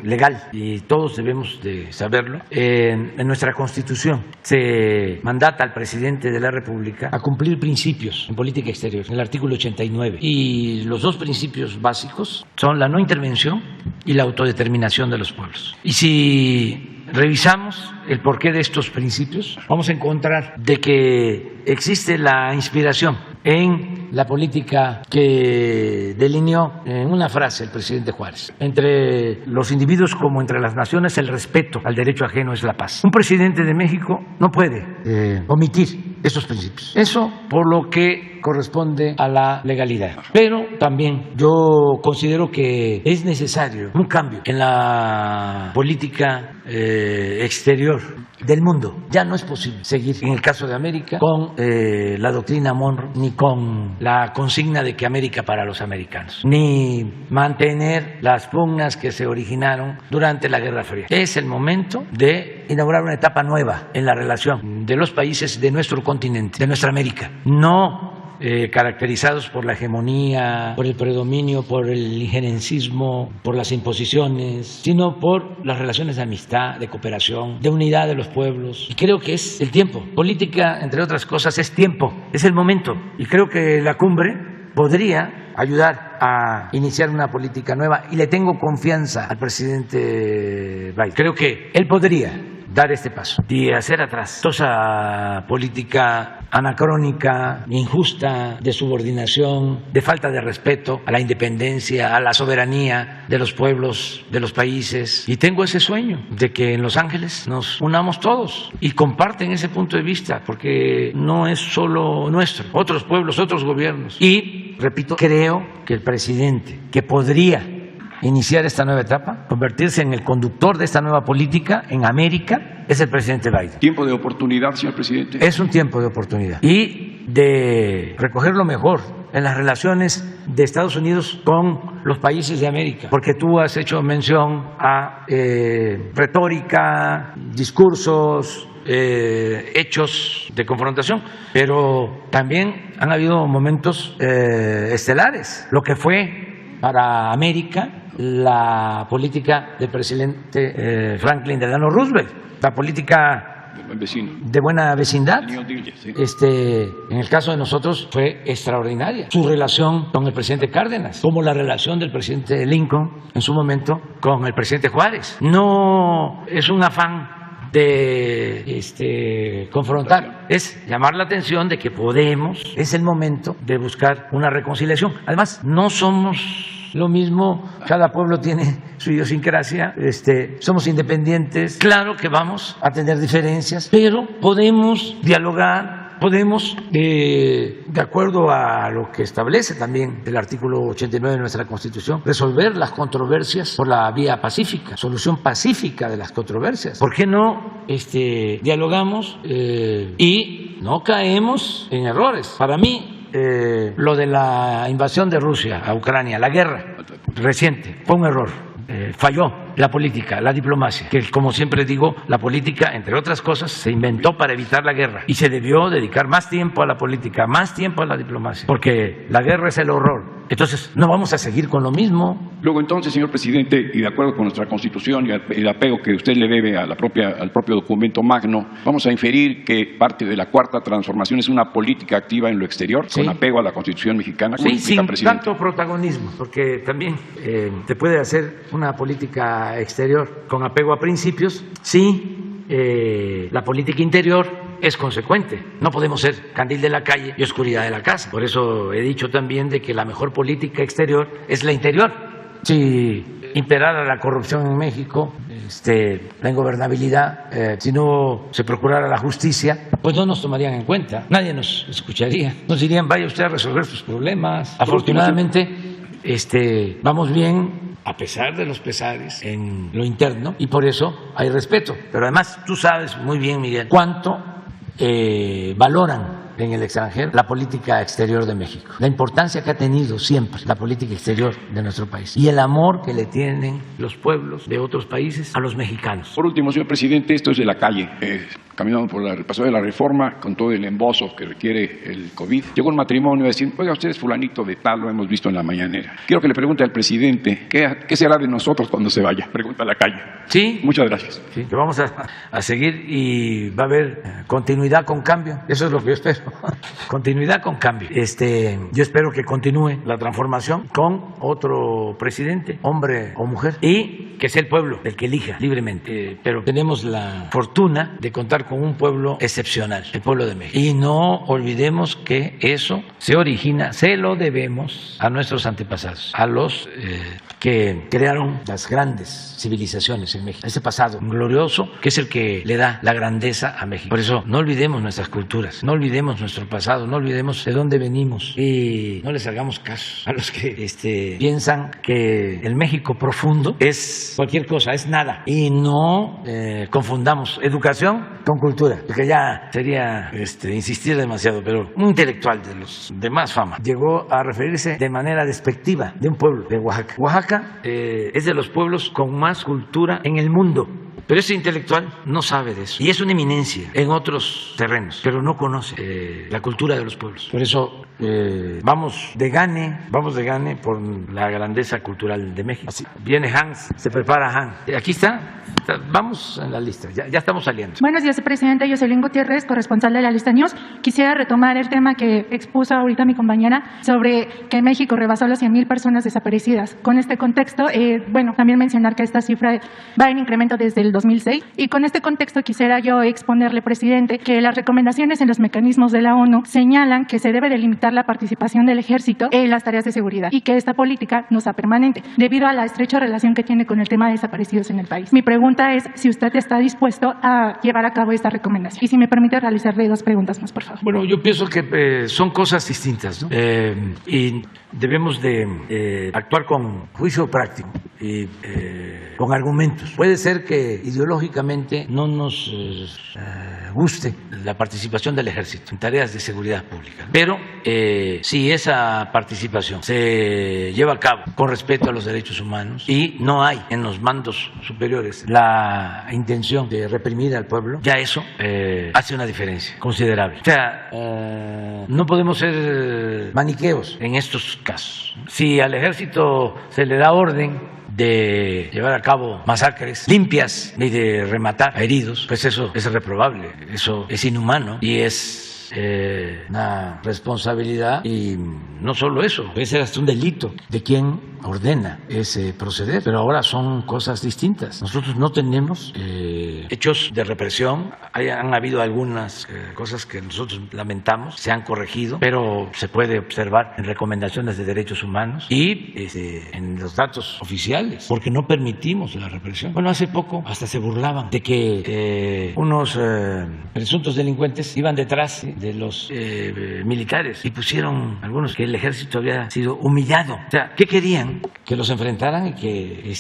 Speaker 1: legal, y todos debemos de saberlo. En nuestra Constitución se mandata al presidente de la República a cumplir principios en política exterior, en el artículo 89. Y los dos principios básicos son la no intervención y la autodeterminación de los pueblos. Y si revisamos el porqué de estos principios, vamos a encontrar de que existe la inspiración en la política que delineó en una frase el presidente Juárez: entre los individuos como entre las naciones, el respeto al derecho ajeno es la paz. Un presidente de México no puede omitir esos principios. Eso por lo que corresponde a la legalidad. Pero también yo considero que es necesario un cambio en la política exterior del mundo. Ya no es posible seguir, en el caso de América, con la doctrina Monroe, ni con la consigna de que América para los americanos, ni mantener las pugnas que se originaron durante la Guerra Fría. Es el momento de inaugurar una etapa nueva en la relación de los países de nuestro continente, de nuestra América. No caracterizados por la hegemonía, por el predominio, por el injerencismo, por las imposiciones, sino por las relaciones de amistad, de cooperación, de unidad de los pueblos. Y creo que es el tiempo. Política, entre otras cosas, es tiempo, es el momento. Y creo que la cumbre podría ayudar a iniciar una política nueva, y le tengo confianza al presidente Biden. Creo que él podría dar este paso y hacer atrás toda esa política anacrónica, injusta, de subordinación, de falta de respeto a la independencia, a la soberanía de los pueblos, de los países. Y tengo ese sueño de que en Los Ángeles nos unamos todos y comparten ese punto de vista, porque no es solo nuestro, otros pueblos, otros gobiernos. Y, repito, creo que el presidente que podría iniciar esta nueva etapa, convertirse en el conductor de esta nueva política en América, es el presidente Biden.
Speaker 5: ¿Tiempo de oportunidad, señor presidente?
Speaker 1: Es un tiempo de oportunidad y de recoger lo mejor en las relaciones de Estados Unidos con los países de América, porque tú has hecho mención a retórica, discursos, hechos de confrontación, pero también han habido momentos estelares. Lo que fue para América la política del presidente Franklin Delano Roosevelt, la política de buena vecindad. En el caso de nosotros fue extraordinaria su relación con el presidente Cárdenas, como la relación del presidente Lincoln en su momento con el presidente Juárez. No es un afán de confrontar, es llamar la atención de que podemos, es el momento de buscar una reconciliación. Además, no somos lo mismo, cada pueblo tiene su idiosincrasia, somos independientes, claro que vamos a tener diferencias, pero podemos dialogar, podemos, de acuerdo a lo que establece también el artículo 89 de nuestra Constitución, resolver las controversias por la vía pacífica, solución pacífica de las controversias. ¿Por qué no dialogamos y no caemos en errores? Para mí, lo de la invasión de Rusia a Ucrania, la guerra reciente, fue un error. Falló la política, la diplomacia, que como siempre digo, la política, entre otras cosas, se inventó para evitar la guerra y se debió dedicar más tiempo a la política, más tiempo a la diplomacia, porque la guerra es el horror. Entonces, no vamos a seguir con lo mismo.
Speaker 5: Luego, entonces, señor presidente, y de acuerdo con nuestra Constitución y el apego que usted le debe a al propio documento magno, vamos a inferir que parte de la Cuarta Transformación es una política activa en lo exterior,
Speaker 1: sí,
Speaker 5: con apego a la Constitución mexicana.
Speaker 1: Sí, sin
Speaker 5: presidente?
Speaker 1: Tanto protagonismo, porque también te puede hacer una política exterior con apego a principios, sí, la política interior es consecuente. No podemos ser candil de la calle y oscuridad de la casa. Por eso he dicho también de que la mejor política exterior es la interior. Si imperara la corrupción en México, la ingobernabilidad, si no se procurara la justicia, pues no nos tomarían en cuenta. Nadie nos escucharía. Nos dirían, vaya usted a resolver sus problemas. Afortunadamente, vamos bien, a pesar de los pesares en lo interno, y por eso hay respeto. Pero además tú sabes muy bien, Miguel, cuánto valoran en el extranjero la política exterior de México, la importancia que ha tenido siempre la política exterior de nuestro país y el amor que le tienen los pueblos de otros países a los mexicanos.
Speaker 5: Por último, señor presidente, esto es de la calle. Caminando por el paso de la Reforma, con todo el embozo que requiere el COVID, llegó un matrimonio a decir, oiga, usted es fulanito de tal, lo hemos visto en la mañanera. Quiero que le pregunte al presidente, ¿qué será de nosotros cuando se vaya? Pregunta a la calle.
Speaker 1: Sí.
Speaker 5: Muchas gracias.
Speaker 1: Sí, que vamos a seguir y va a haber continuidad con cambio. Eso es lo que yo espero. Continuidad con cambio. Yo espero que continúe la transformación con otro presidente, hombre o mujer, y que sea el pueblo el que elija libremente. Pero tenemos la fortuna de contar con un pueblo excepcional, el pueblo de México. Y no olvidemos que eso se lo debemos a nuestros antepasados, a los que crearon las grandes civilizaciones en México, ese pasado glorioso que es el que le da la grandeza a México. Por eso no olvidemos nuestras culturas, no olvidemos nuestro pasado, no olvidemos de dónde venimos y no les hagamos caso a los que piensan que el México profundo es cualquier cosa, es nada, y no confundamos educación con cultura, porque ya sería insistir demasiado, pero un intelectual de los de más fama llegó a referirse de manera despectiva de un pueblo de Oaxaca. Oaxaca es de los pueblos con más cultura en el mundo. Pero ese intelectual no sabe de eso y es una eminencia en otros terrenos, pero no conoce la cultura de los pueblos. Por eso vamos de gane por la grandeza cultural de México. Así, viene Hans, se prepara Hans. Aquí está, vamos en la lista, ya estamos saliendo.
Speaker 6: Buenos días, presidente. Jocelyn Gutiérrez, corresponsal de La Lista News. Quisiera retomar el tema que expuso ahorita mi compañera sobre que México rebasó las 100,000 personas desaparecidas. Con este contexto, también mencionar que esta cifra va en incremento desde el 2006. Y con este contexto quisiera yo exponerle, presidente, que las recomendaciones en los mecanismos de la ONU señalan que se debe delimitar la participación del ejército en las tareas de seguridad y que esta política no sea permanente, debido a la estrecha relación que tiene con el tema de desaparecidos en el país. Mi pregunta es si usted está dispuesto a llevar a cabo esta recomendación. Y si me permite realizarle 2 preguntas más, por favor.
Speaker 1: Bueno, yo pienso que son cosas distintas, ¿no? Y debemos de actuar con juicio práctico y con argumentos. Puede ser que ideológicamente no nos guste la participación del ejército en tareas de seguridad pública, pero si esa participación se lleva a cabo con respeto a los derechos humanos y no hay en los mandos superiores la intención de reprimir al pueblo, ya eso hace una diferencia considerable. O sea, no podemos ser maniqueos en estos casos. Si al ejército se le da orden de llevar a cabo masacres limpias y de rematar a heridos, pues eso es reprobable, eso es inhumano y es es una responsabilidad y no solo eso, puede ser hasta un delito de quien ordena ese proceder, pero ahora son cosas distintas. Nosotros no tenemos hechos de represión, han habido algunas cosas que nosotros lamentamos, se han corregido, pero se puede observar en recomendaciones de derechos humanos y en los datos oficiales, porque no permitimos la represión. Bueno, hace poco hasta se burlaban de que unos presuntos delincuentes iban detrás de los militares y pusieron algunos que el ejército había sido humillado. O sea, ¿qué querían? Que los enfrentaran y que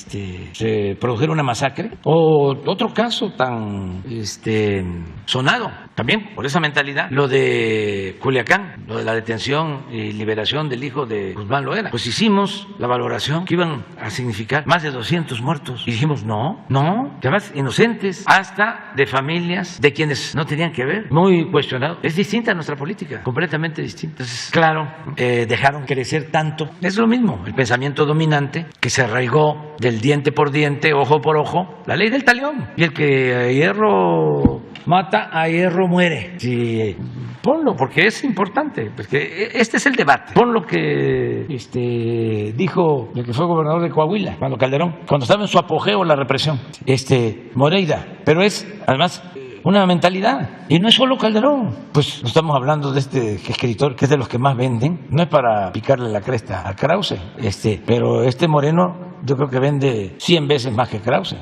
Speaker 1: se produjera una masacre. O otro caso tan sonado también por esa mentalidad, lo de Culiacán, lo de la detención y liberación del hijo de Guzmán Loera. Pues hicimos la valoración que iban a significar más de 200 muertos y dijimos no, además inocentes, hasta de familias de quienes no tenían que ver, muy cuestionado. Es distinta nuestra política, completamente distinta. Entonces, claro, dejaron crecer tanto. Es lo mismo, el pensamiento dominante que se arraigó del diente por diente, ojo por ojo, la ley del talión. Y el que a hierro mata, a hierro muere. Sí, ponlo, porque es importante, porque este es el debate. Pon lo que dijo el que fue gobernador de Coahuila, cuando estaba en su apogeo la represión, Moreira, pero es además una mentalidad, y no es solo Calderón. Pues no estamos hablando de este escritor que es de los que más venden, no es para picarle la cresta a Krause, pero Moreno yo creo que vende 100 veces más que Krause.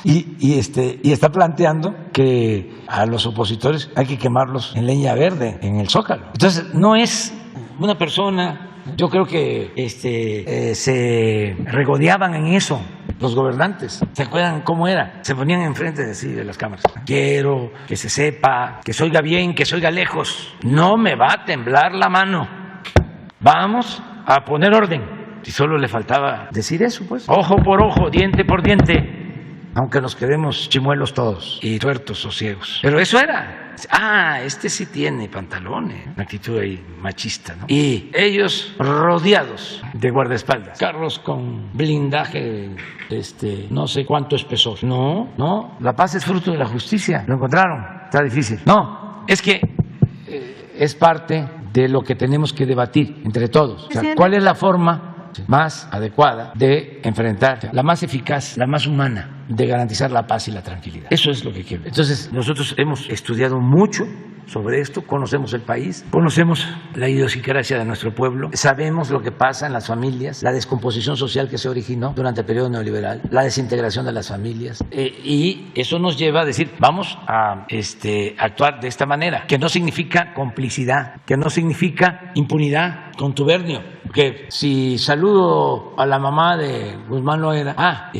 Speaker 1: y está planteando que a los opositores hay que quemarlos en leña verde, en el Zócalo. Entonces no es una persona. Yo creo que se regodeaban en eso los gobernantes. ¿Se acuerdan cómo era? Se ponían enfrente de las cámaras. Quiero que se sepa, que se oiga bien, que se oiga lejos. No me va a temblar la mano. Vamos a poner orden. Y solo le faltaba decir eso, pues. Ojo por ojo, diente por diente. Aunque nos quedemos chimuelos todos y tuertos o ciegos. Pero eso era. Sí tiene pantalones. Una actitud ahí machista, ¿no? Y ellos rodeados de guardaespaldas. Carros con blindaje, no sé cuánto espesor. No, la paz es fruto de la justicia. Lo encontraron. Está difícil. No, es que es parte de lo que tenemos que debatir entre todos. O sea, ¿cuál es la forma más adecuada de enfrentar, la más eficaz, la más humana, de garantizar la paz y la tranquilidad? Eso es lo que quiero. Entonces, nosotros hemos estudiado mucho sobre esto, conocemos el país, conocemos la idiosincrasia de nuestro pueblo, sabemos lo que pasa en las familias, la descomposición social que se originó durante el periodo neoliberal, la desintegración de las familias, y eso nos lleva a decir, vamos a actuar de esta manera, que no significa complicidad, que no significa impunidad, contubernio, que si saludo a la mamá de Guzmán Loera,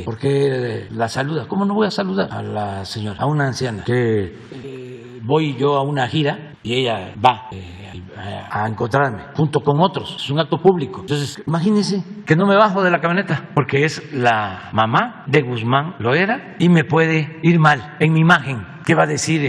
Speaker 1: ¿por qué la saluda? ¿Cómo no voy a saludar a la señora, a una anciana que voy yo a una gira y ella va a encontrarme junto con otros? Es un acto público. Entonces, imagínense que no me bajo de la camioneta porque es la mamá de Guzmán Loera y me puede ir mal en mi imagen. ¿Qué va a decir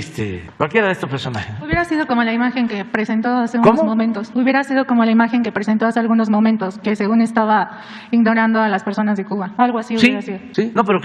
Speaker 1: cualquiera de estos personajes?
Speaker 6: Hubiera sido como la imagen que presentó hace unos momentos. Hubiera sido como la imagen que presentó hace algunos momentos, que según estaba ignorando a las personas de Cuba. Algo así hubiera sido. Sí,
Speaker 1: no, pero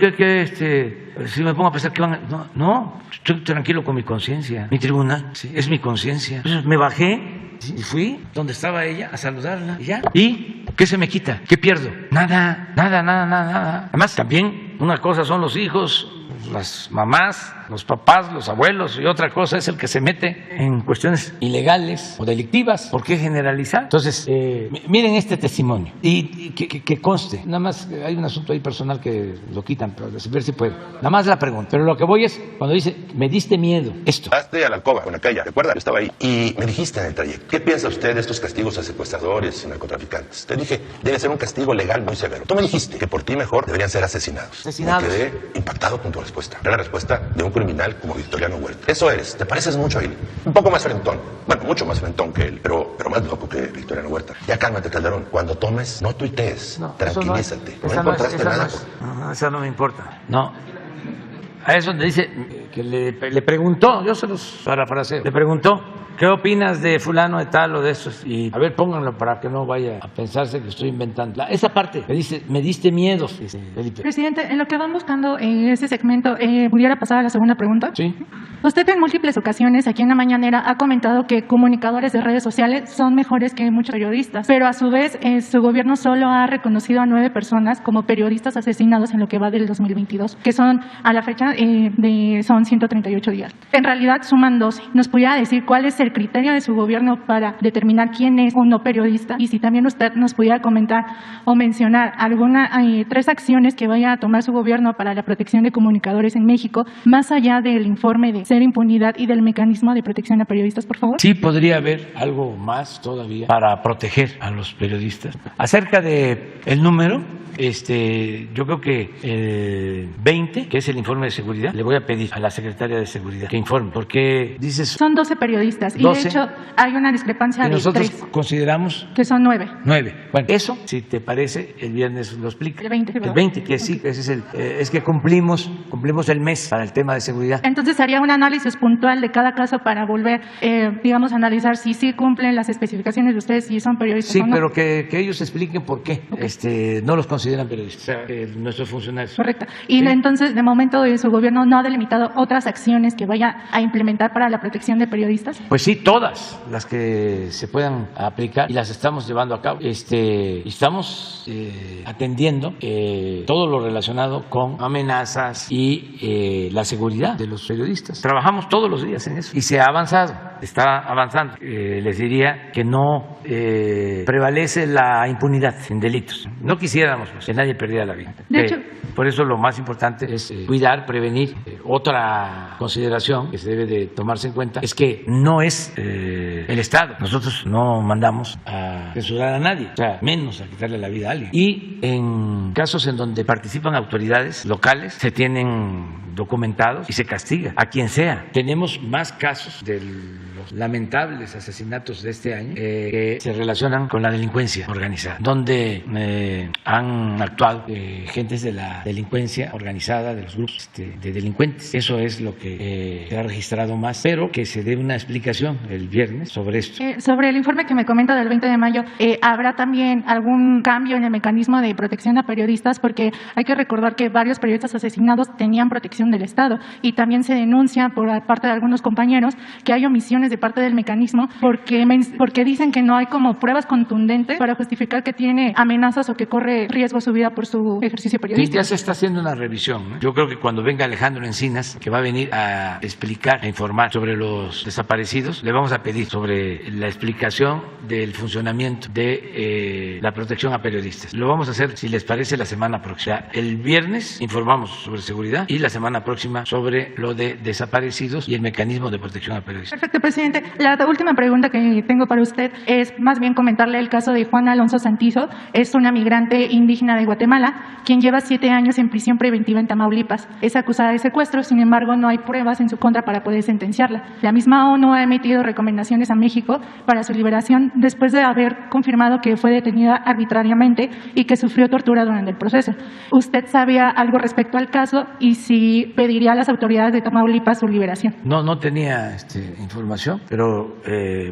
Speaker 1: si me pongo a pensar que van a... No, estoy tranquilo con mi conciencia. Mi tribunal, es mi conciencia. Entonces me bajé y fui donde estaba ella a saludarla y ya. ¿Y qué se me quita? ¿Qué pierdo? Nada. Además, también una cosa son los hijos, las mamás, los papás, los abuelos, y otra cosa es el que se mete en cuestiones ilegales o delictivas. ¿Por qué generalizar? Entonces, miren este testimonio y que conste. Nada más hay un asunto ahí personal que lo quitan, pero a ver si puede. Nada más la pregunta. Pero lo que voy es, cuando dice, me diste miedo, esto.
Speaker 7: Pasaste a la alcoba con aquella, ¿recuerda? Yo estaba ahí. Y me dijiste en el trayecto, ¿qué piensa usted de estos castigos a secuestradores y narcotraficantes? Te dije, debe ser un castigo legal muy severo. Tú me dijiste que por ti mejor deberían ser asesinados. Me quedé impactado con tu respuesta. Era la respuesta de un criminal como Victoriano Huerta. Eso eres, te pareces mucho a él. Un poco más frentón. Bueno, mucho más frentón que él, pero más loco que Victoriano Huerta. Ya cálmate, Calderón. Cuando tomes, no tuitees. No, tranquilízate. No encontraste nada.
Speaker 1: Eso no me importa. No. A eso donde dice que le preguntó, yo se los parafraseo, le preguntó ¿qué opinas de fulano de tal o de esos? Y a ver, pónganlo para que no vaya a pensarse que estoy inventando. Esa parte, me diste miedo, Felipe.
Speaker 6: Presidente, en lo que van buscando en ese segmento, ¿pudiera pasar a la segunda pregunta?
Speaker 1: Sí.
Speaker 6: Usted en múltiples ocasiones aquí en la mañanera ha comentado que comunicadores de redes sociales son mejores que muchos periodistas, pero a su vez su gobierno solo ha reconocido a 9 personas como periodistas asesinados en lo que va del 2022, que son a la fecha son 138 días. En realidad suman 12. ¿Nos pudiera decir cuál es el criterio de su gobierno para determinar quién es un no periodista? Y si también usted nos pudiera comentar o mencionar 3 acciones que vaya a tomar su gobierno para la protección de comunicadores en México, más allá del informe de Cero Impunidad y del mecanismo de protección a periodistas, por favor.
Speaker 1: Sí, podría haber algo más todavía para proteger a los periodistas. Acerca de el número, yo creo que 20, que es el informe de seguridad, le voy a pedir a la secretaria de Seguridad que informe, porque dices...
Speaker 6: Son 12 periodistas
Speaker 1: 12,
Speaker 6: y de hecho hay una discrepancia de 3.
Speaker 1: Nosotros consideramos...
Speaker 6: Que son 9.
Speaker 1: 9. Bueno, eso, si te parece, el viernes lo explica.
Speaker 6: El 20, ¿verdad?
Speaker 1: El 20, que sí, ese es que cumplimos el mes para el tema de seguridad.
Speaker 6: Entonces haría un análisis puntual de cada caso para volver, digamos, a analizar si sí cumplen las especificaciones de ustedes, si son periodistas
Speaker 1: sí,
Speaker 6: o no.
Speaker 1: pero que ellos expliquen por qué no los consideran periodistas, nuestros funcionarios.
Speaker 6: Correcto. Y ¿sí? Entonces, de momento, su gobierno no ha delimitado otras acciones que vaya a implementar para la protección de periodistas.
Speaker 1: Pues sí, todas las que se puedan aplicar y las estamos llevando a cabo. Estamos atendiendo todo lo relacionado con amenazas y la seguridad de los periodistas. Trabajamos todos los días en eso y se ha avanzado, está avanzando. Les diría que no prevalece la impunidad en delitos. No quisiéramos que nadie perdiera la vida.
Speaker 6: De hecho,
Speaker 1: por eso lo más importante es cuidar, prevenir. Otra consideración que se debe de tomarse en cuenta es que no es el Estado. Nosotros no mandamos a censurar a nadie, o sea, menos a quitarle la vida a alguien. Y en casos en donde participan autoridades locales, se tienen documentados y se castiga a quien sea. Tenemos más casos de los lamentables asesinatos de este año que se relacionan con la delincuencia organizada, donde han actuado gentes de la delincuencia organizada, de los grupos de delincuentes. Eso es lo que se ha registrado más, pero que se dé una explicación el viernes sobre esto.
Speaker 6: Sobre el informe que me comenta del 20 de mayo, ¿habrá también algún cambio en el mecanismo de protección a periodistas? Porque hay que recordar que varios periodistas asesinados tenían protección del Estado y también se denuncia por parte de algunos compañeros que hay omisiones de parte del mecanismo porque dicen que no hay como pruebas contundentes para justificar que tiene amenazas o que corre riesgo su vida por su ejercicio periodístico.
Speaker 1: Sí, ya se está haciendo una revisión, ¿no? Yo creo que cuando venga Alejandro Encinas, que va a venir a explicar, a informar sobre los desaparecidos, le vamos a pedir sobre la explicación del funcionamiento de la protección a periodistas. Lo vamos a hacer, si les parece, la semana próxima. El viernes informamos sobre seguridad y la semana próxima sobre lo de desaparecidos y el mecanismo de protección a periodistas.
Speaker 6: Perfecto, presidente. La última pregunta que tengo para usted es más bien comentarle el caso de Juan Alonso Santizo. Es una migrante indígena de Guatemala, quien lleva 7 años en prisión preventiva en Tamaulipas. Es acusada de secuestro, sin embargo, no hay pruebas en su contra para poder sentenciarla. La misma ONU ha emitido recomendaciones a México para su liberación después de haber confirmado que fue detenida arbitrariamente y que sufrió tortura durante el proceso. ¿Usted sabía algo respecto al caso y si pediría a las autoridades de Tamaulipas su liberación?
Speaker 1: No tenía información, pero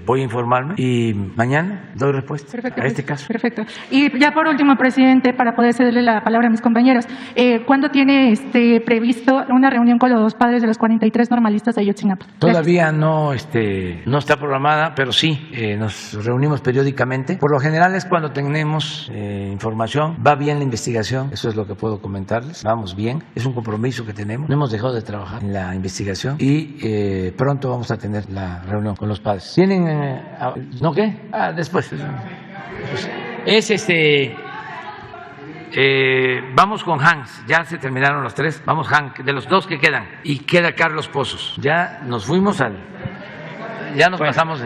Speaker 1: voy a informarme y mañana doy respuesta.
Speaker 6: Perfecto,
Speaker 1: a este caso.
Speaker 6: Perfecto. Y ya por último, presidente, para poder cederle la palabra a mis compañeros, ¿cuándo tiene previsto una reunión con los padres de los 43 normalistas de Ayotzinapa?
Speaker 1: Todavía no está programada, pero sí nos reunimos periódicamente. Por lo general es cuando tenemos información. Va bien la investigación, eso es lo que puedo comentarles. Vamos bien, es un compromiso que tenemos. No hemos dejado de trabajar en la investigación y pronto vamos a tener la reunión con los padres. ¿Tienen no qué? Después. Vamos con Hans, ya se terminaron los 3. Vamos, Hans, de los 2 que quedan. Y queda Carlos Pozos. Ya nos fuimos pasamos.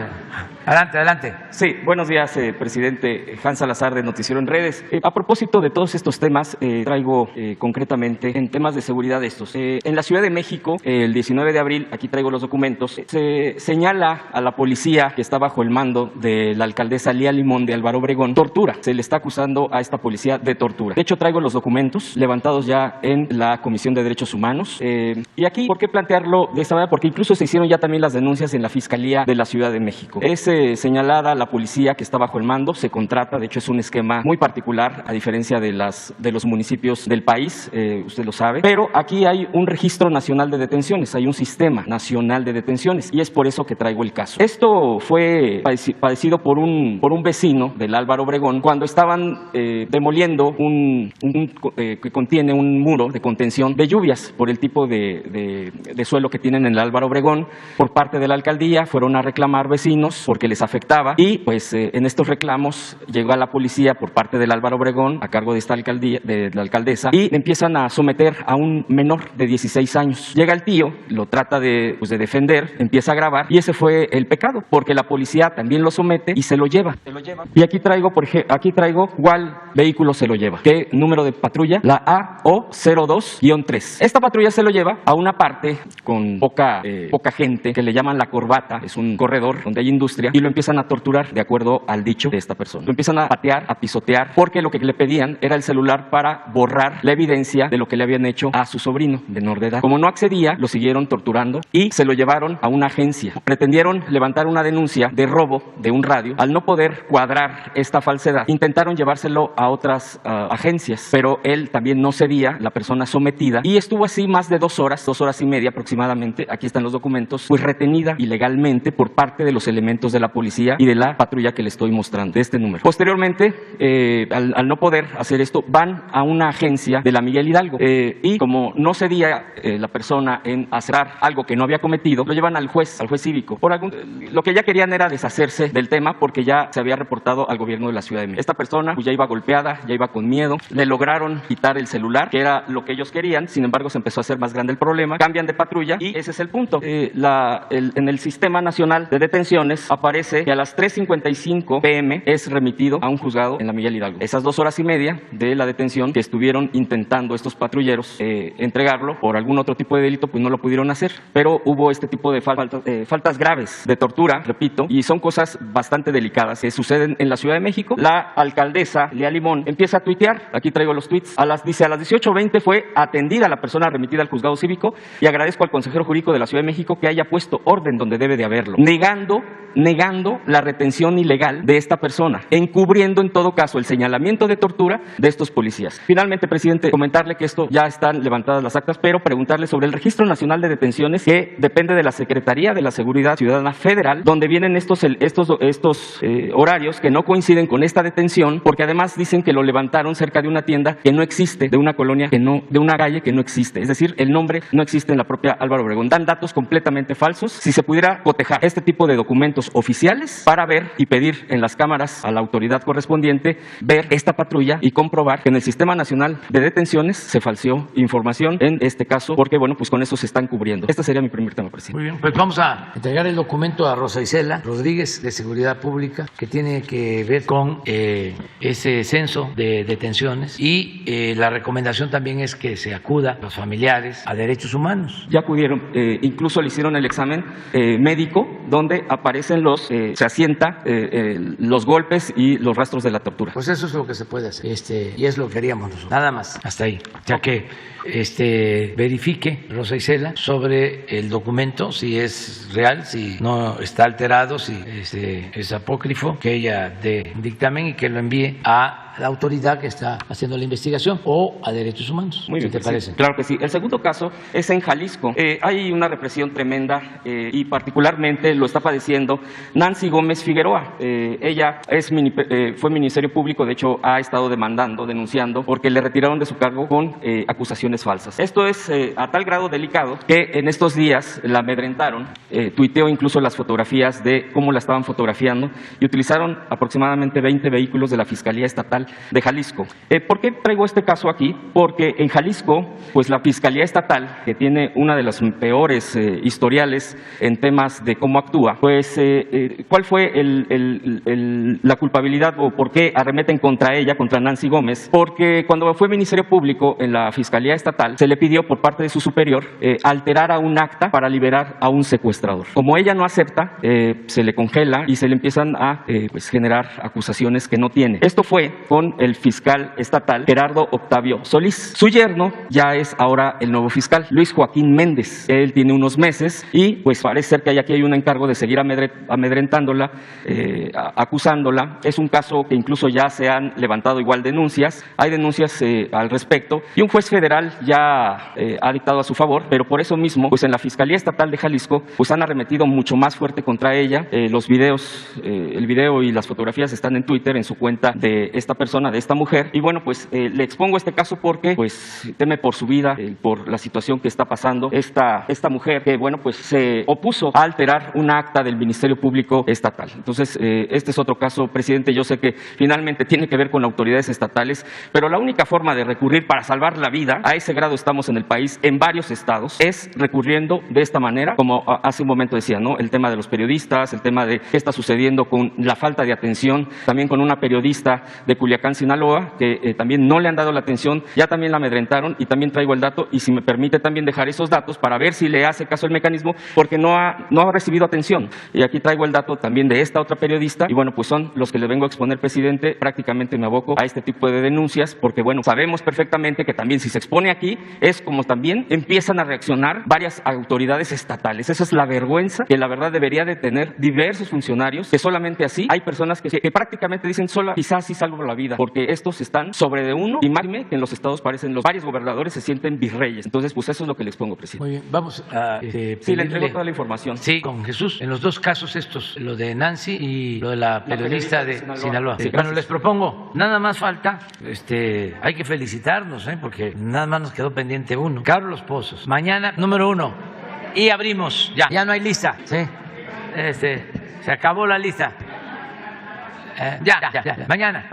Speaker 1: Adelante, adelante.
Speaker 8: Sí, buenos días, presidente. Hans Salazar, de Noticiero en Redes. A propósito de todos estos temas, traigo concretamente en temas de seguridad estos. En la Ciudad de México, el 19 de abril, aquí traigo los documentos, se señala a la policía que está bajo el mando de la alcaldesa Lía Limón de Álvaro Obregón tortura. Se le está acusando a esta policía de tortura. De hecho, traigo los documentos levantados ya en la Comisión de Derechos Humanos. Y aquí, ¿por qué plantearlo de esta manera? Porque incluso se hicieron ya también las denuncias en la Fiscalía de la Ciudad de México. Es señalada la policía que está bajo el mando, se contrata, de hecho es un esquema muy particular, a diferencia de los municipios del país, usted lo sabe, pero aquí hay un registro nacional de detenciones, hay un sistema nacional de detenciones, y es por eso que traigo el caso. Esto fue padecido por un vecino del Álvaro Obregón cuando estaban demoliendo que contiene un muro de contención de lluvias por el tipo de suelo que tienen en el Álvaro Obregón. Por parte de la alcaldía fueron a reclamar vecinos porque les afectaba, y pues en estos reclamos llegó a la policía por parte del Álvaro Obregón a cargo de esta alcaldía, de la alcaldesa, y empiezan a someter a un menor de 16 años. Llega el tío, lo trata de defender, empieza a grabar, y ese fue el pecado, porque la policía también lo somete y se lo lleva. Y aquí traigo, cuál vehículo se lo lleva, qué número de patrulla, la AO02-3. Esta patrulla se lo lleva a una parte con poca gente, que le llaman La Corbata, es un corredor donde hay industria, y lo empiezan a torturar de acuerdo al dicho de esta persona. Lo empiezan a patear, a pisotear, porque lo que le pedían era el celular para borrar la evidencia de lo que le habían hecho a su sobrino menor de edad. Como no accedía, lo siguieron torturando y se lo llevaron a una agencia. Pretendieron levantar una denuncia de robo de un radio. Al no poder cuadrar esta falsedad, intentaron llevárselo a otras agencias, pero él también no cedía, la persona sometida, y estuvo así más de 2 horas y media aproximadamente, aquí están los documentos, pues retenida ilegalmente por parte de los elementos de la policía y de la patrulla que le estoy mostrando, de este número. Posteriormente, al no poder hacer esto, van a una agencia de la Miguel Hidalgo, y como no cedía la persona en hacer algo que no había cometido, lo llevan al juez cívico. Lo que ya querían era deshacerse del tema, porque ya se había reportado al gobierno de la Ciudad de México. Esta persona pues ya iba golpeada, ya iba con miedo, le lograron quitar el celular, que era lo que ellos querían. Sin embargo, se empezó a hacer más grande el problema, cambian de patrulla, y ese es el punto. En el Sistema Nacional de Detenciones aparece que a las 3:55 p.m. es remitido a un juzgado en la Miguel Hidalgo. Esas 2 horas y media de la detención que estuvieron intentando estos patrulleros entregarlo por algún otro tipo de delito, pues no lo pudieron hacer, pero hubo este tipo de faltas graves de tortura, repito, y son cosas bastante delicadas que suceden en la Ciudad de México. La alcaldesa Lía Limón empieza a tuitear, aquí traigo los tweets, dice a las 18:20 fue atendida la persona remitida al juzgado cívico, y agradezco al consejero jurídico de la Ciudad de México que haya puesto orden donde debe de haberlo, negando la retención ilegal de esta persona, encubriendo en todo caso el señalamiento de tortura de estos policías. Finalmente, presidente, comentarle que esto ya están levantadas las actas, pero preguntarle sobre el Registro Nacional de Detenciones, que depende de la Secretaría de la Seguridad Ciudadana Federal, donde vienen estos horarios que no coinciden con esta detención, porque además dicen que lo levantaron cerca de una tienda que no existe, de una colonia de una calle que no existe, es decir, el nombre no existe en la propia Álvaro Obregón. Dan datos completamente falsos. Si se pudiera cotejar este tipo de documentos oficiales para ver y pedir en las cámaras a la autoridad correspondiente ver esta patrulla y comprobar que en el Sistema Nacional de Detenciones se falseó información en este caso, porque bueno, pues con eso se están cubriendo. Este sería mi primer tema, presidente.
Speaker 1: Muy bien, pues vamos a entregar el documento a Rosa Isela Rodríguez, de Seguridad Pública, que tiene que ver con ese censo de detenciones, y la recomendación también es que se acuda a los familiares, a derechos humanos.
Speaker 8: Ya acudieron, incluso le hicieron el examen médico, donde aparecen se asienta los golpes y los rastros de la tortura.
Speaker 1: Pues eso es lo que se puede hacer, y es lo que queríamos nosotros. Nada más, hasta ahí. Ya que verifique Rosa Isela sobre el documento, si es real, si no está alterado, si es apócrifo, que ella dé dictamen y que lo envíe a la autoridad que está haciendo la investigación o a Derechos Humanos.
Speaker 8: Muy bien,
Speaker 1: ¿Qué te parece?
Speaker 8: Sí, claro que sí. El segundo caso es en Jalisco. Hay una represión tremenda y particularmente lo está padeciendo Nancy Gómez Figueroa. Ella fue Ministerio Público, de hecho ha estado denunciando porque le retiraron de su cargo con acusaciones falsas. Esto es a tal grado delicado que en estos días la amedrentaron, tuiteó incluso las fotografías de cómo la estaban fotografiando, y utilizaron aproximadamente 20 vehículos de la Fiscalía Estatal Estatal de Jalisco. ¿Por qué traigo este caso aquí? Porque en Jalisco, pues la Fiscalía Estatal, que tiene una de las peores historiales en temas de cómo actúa, pues ¿cuál fue la culpabilidad o por qué arremeten contra ella, contra Nancy Gómez? Porque cuando fue Ministerio Público en la Fiscalía Estatal, se le pidió por parte de su superior alterar a un acta para liberar a un secuestrador. Como ella no acepta, se le congela y se le empiezan a pues generar acusaciones que no tiene. Esto fue con el fiscal estatal Gerardo Octavio Solís. Su yerno ya es ahora el nuevo fiscal, Luis Joaquín Méndez. Él tiene unos meses y pues parece ser que aquí hay un encargo de seguir amedrentándola, acusándola. Es un caso que incluso ya se han levantado igual denuncias. Hay denuncias al respecto y un juez federal ya ha dictado a su favor, pero por eso mismo, pues en la Fiscalía Estatal de Jalisco, pues han arremetido mucho más fuerte contra ella. Los videos, el video y las fotografías están en Twitter, en su cuenta de esta persona, de esta mujer. Y bueno, pues le expongo este caso porque pues teme por su vida, por la situación que está pasando esta mujer, que bueno, pues se opuso a alterar un acta del Ministerio Público Estatal. Entonces, este es otro caso, presidente. Yo sé que finalmente tiene que ver con autoridades estatales, pero la única forma de recurrir para salvar la vida, a ese grado estamos en el país, en varios estados, es recurriendo de esta manera, como hace un momento decía, ¿no? El tema de los periodistas, el tema de qué está sucediendo con la falta de atención, también con una periodista de Culiacán, Sinaloa, que también no le han dado la atención, ya también la amedrentaron, y también traigo el dato, y si me permite también dejar esos datos para ver si le hace caso el mecanismo, porque no ha recibido atención. Y aquí traigo el dato también de esta otra periodista, y bueno, pues son los que le vengo a exponer, presidente. Prácticamente me aboco a este tipo de denuncias, porque bueno, sabemos perfectamente que también si se expone aquí, es como también empiezan a reaccionar varias autoridades estatales. Esa es la vergüenza que la verdad debería de tener diversos funcionarios, que solamente así hay personas que prácticamente dicen sola, quizás sí salvo la vida, porque estos están sobre de uno, y más que en los estados parecen los varios gobernadores se sienten virreyes. Entonces, pues eso es lo que le expongo, presidente.
Speaker 1: Muy bien, vamos a
Speaker 8: sí, le entrego toda la información.
Speaker 1: Sí, con Jesús. En los dos casos estos, lo de Nancy y lo de la periodista de Sinaloa. Sí, bueno, les propongo, nada más falta, hay que felicitarnos, porque nada más nos quedó pendiente uno. Carlos Pozos, mañana número 1 y abrimos, ya no hay lista, sí, se acabó la lista, ya, mañana.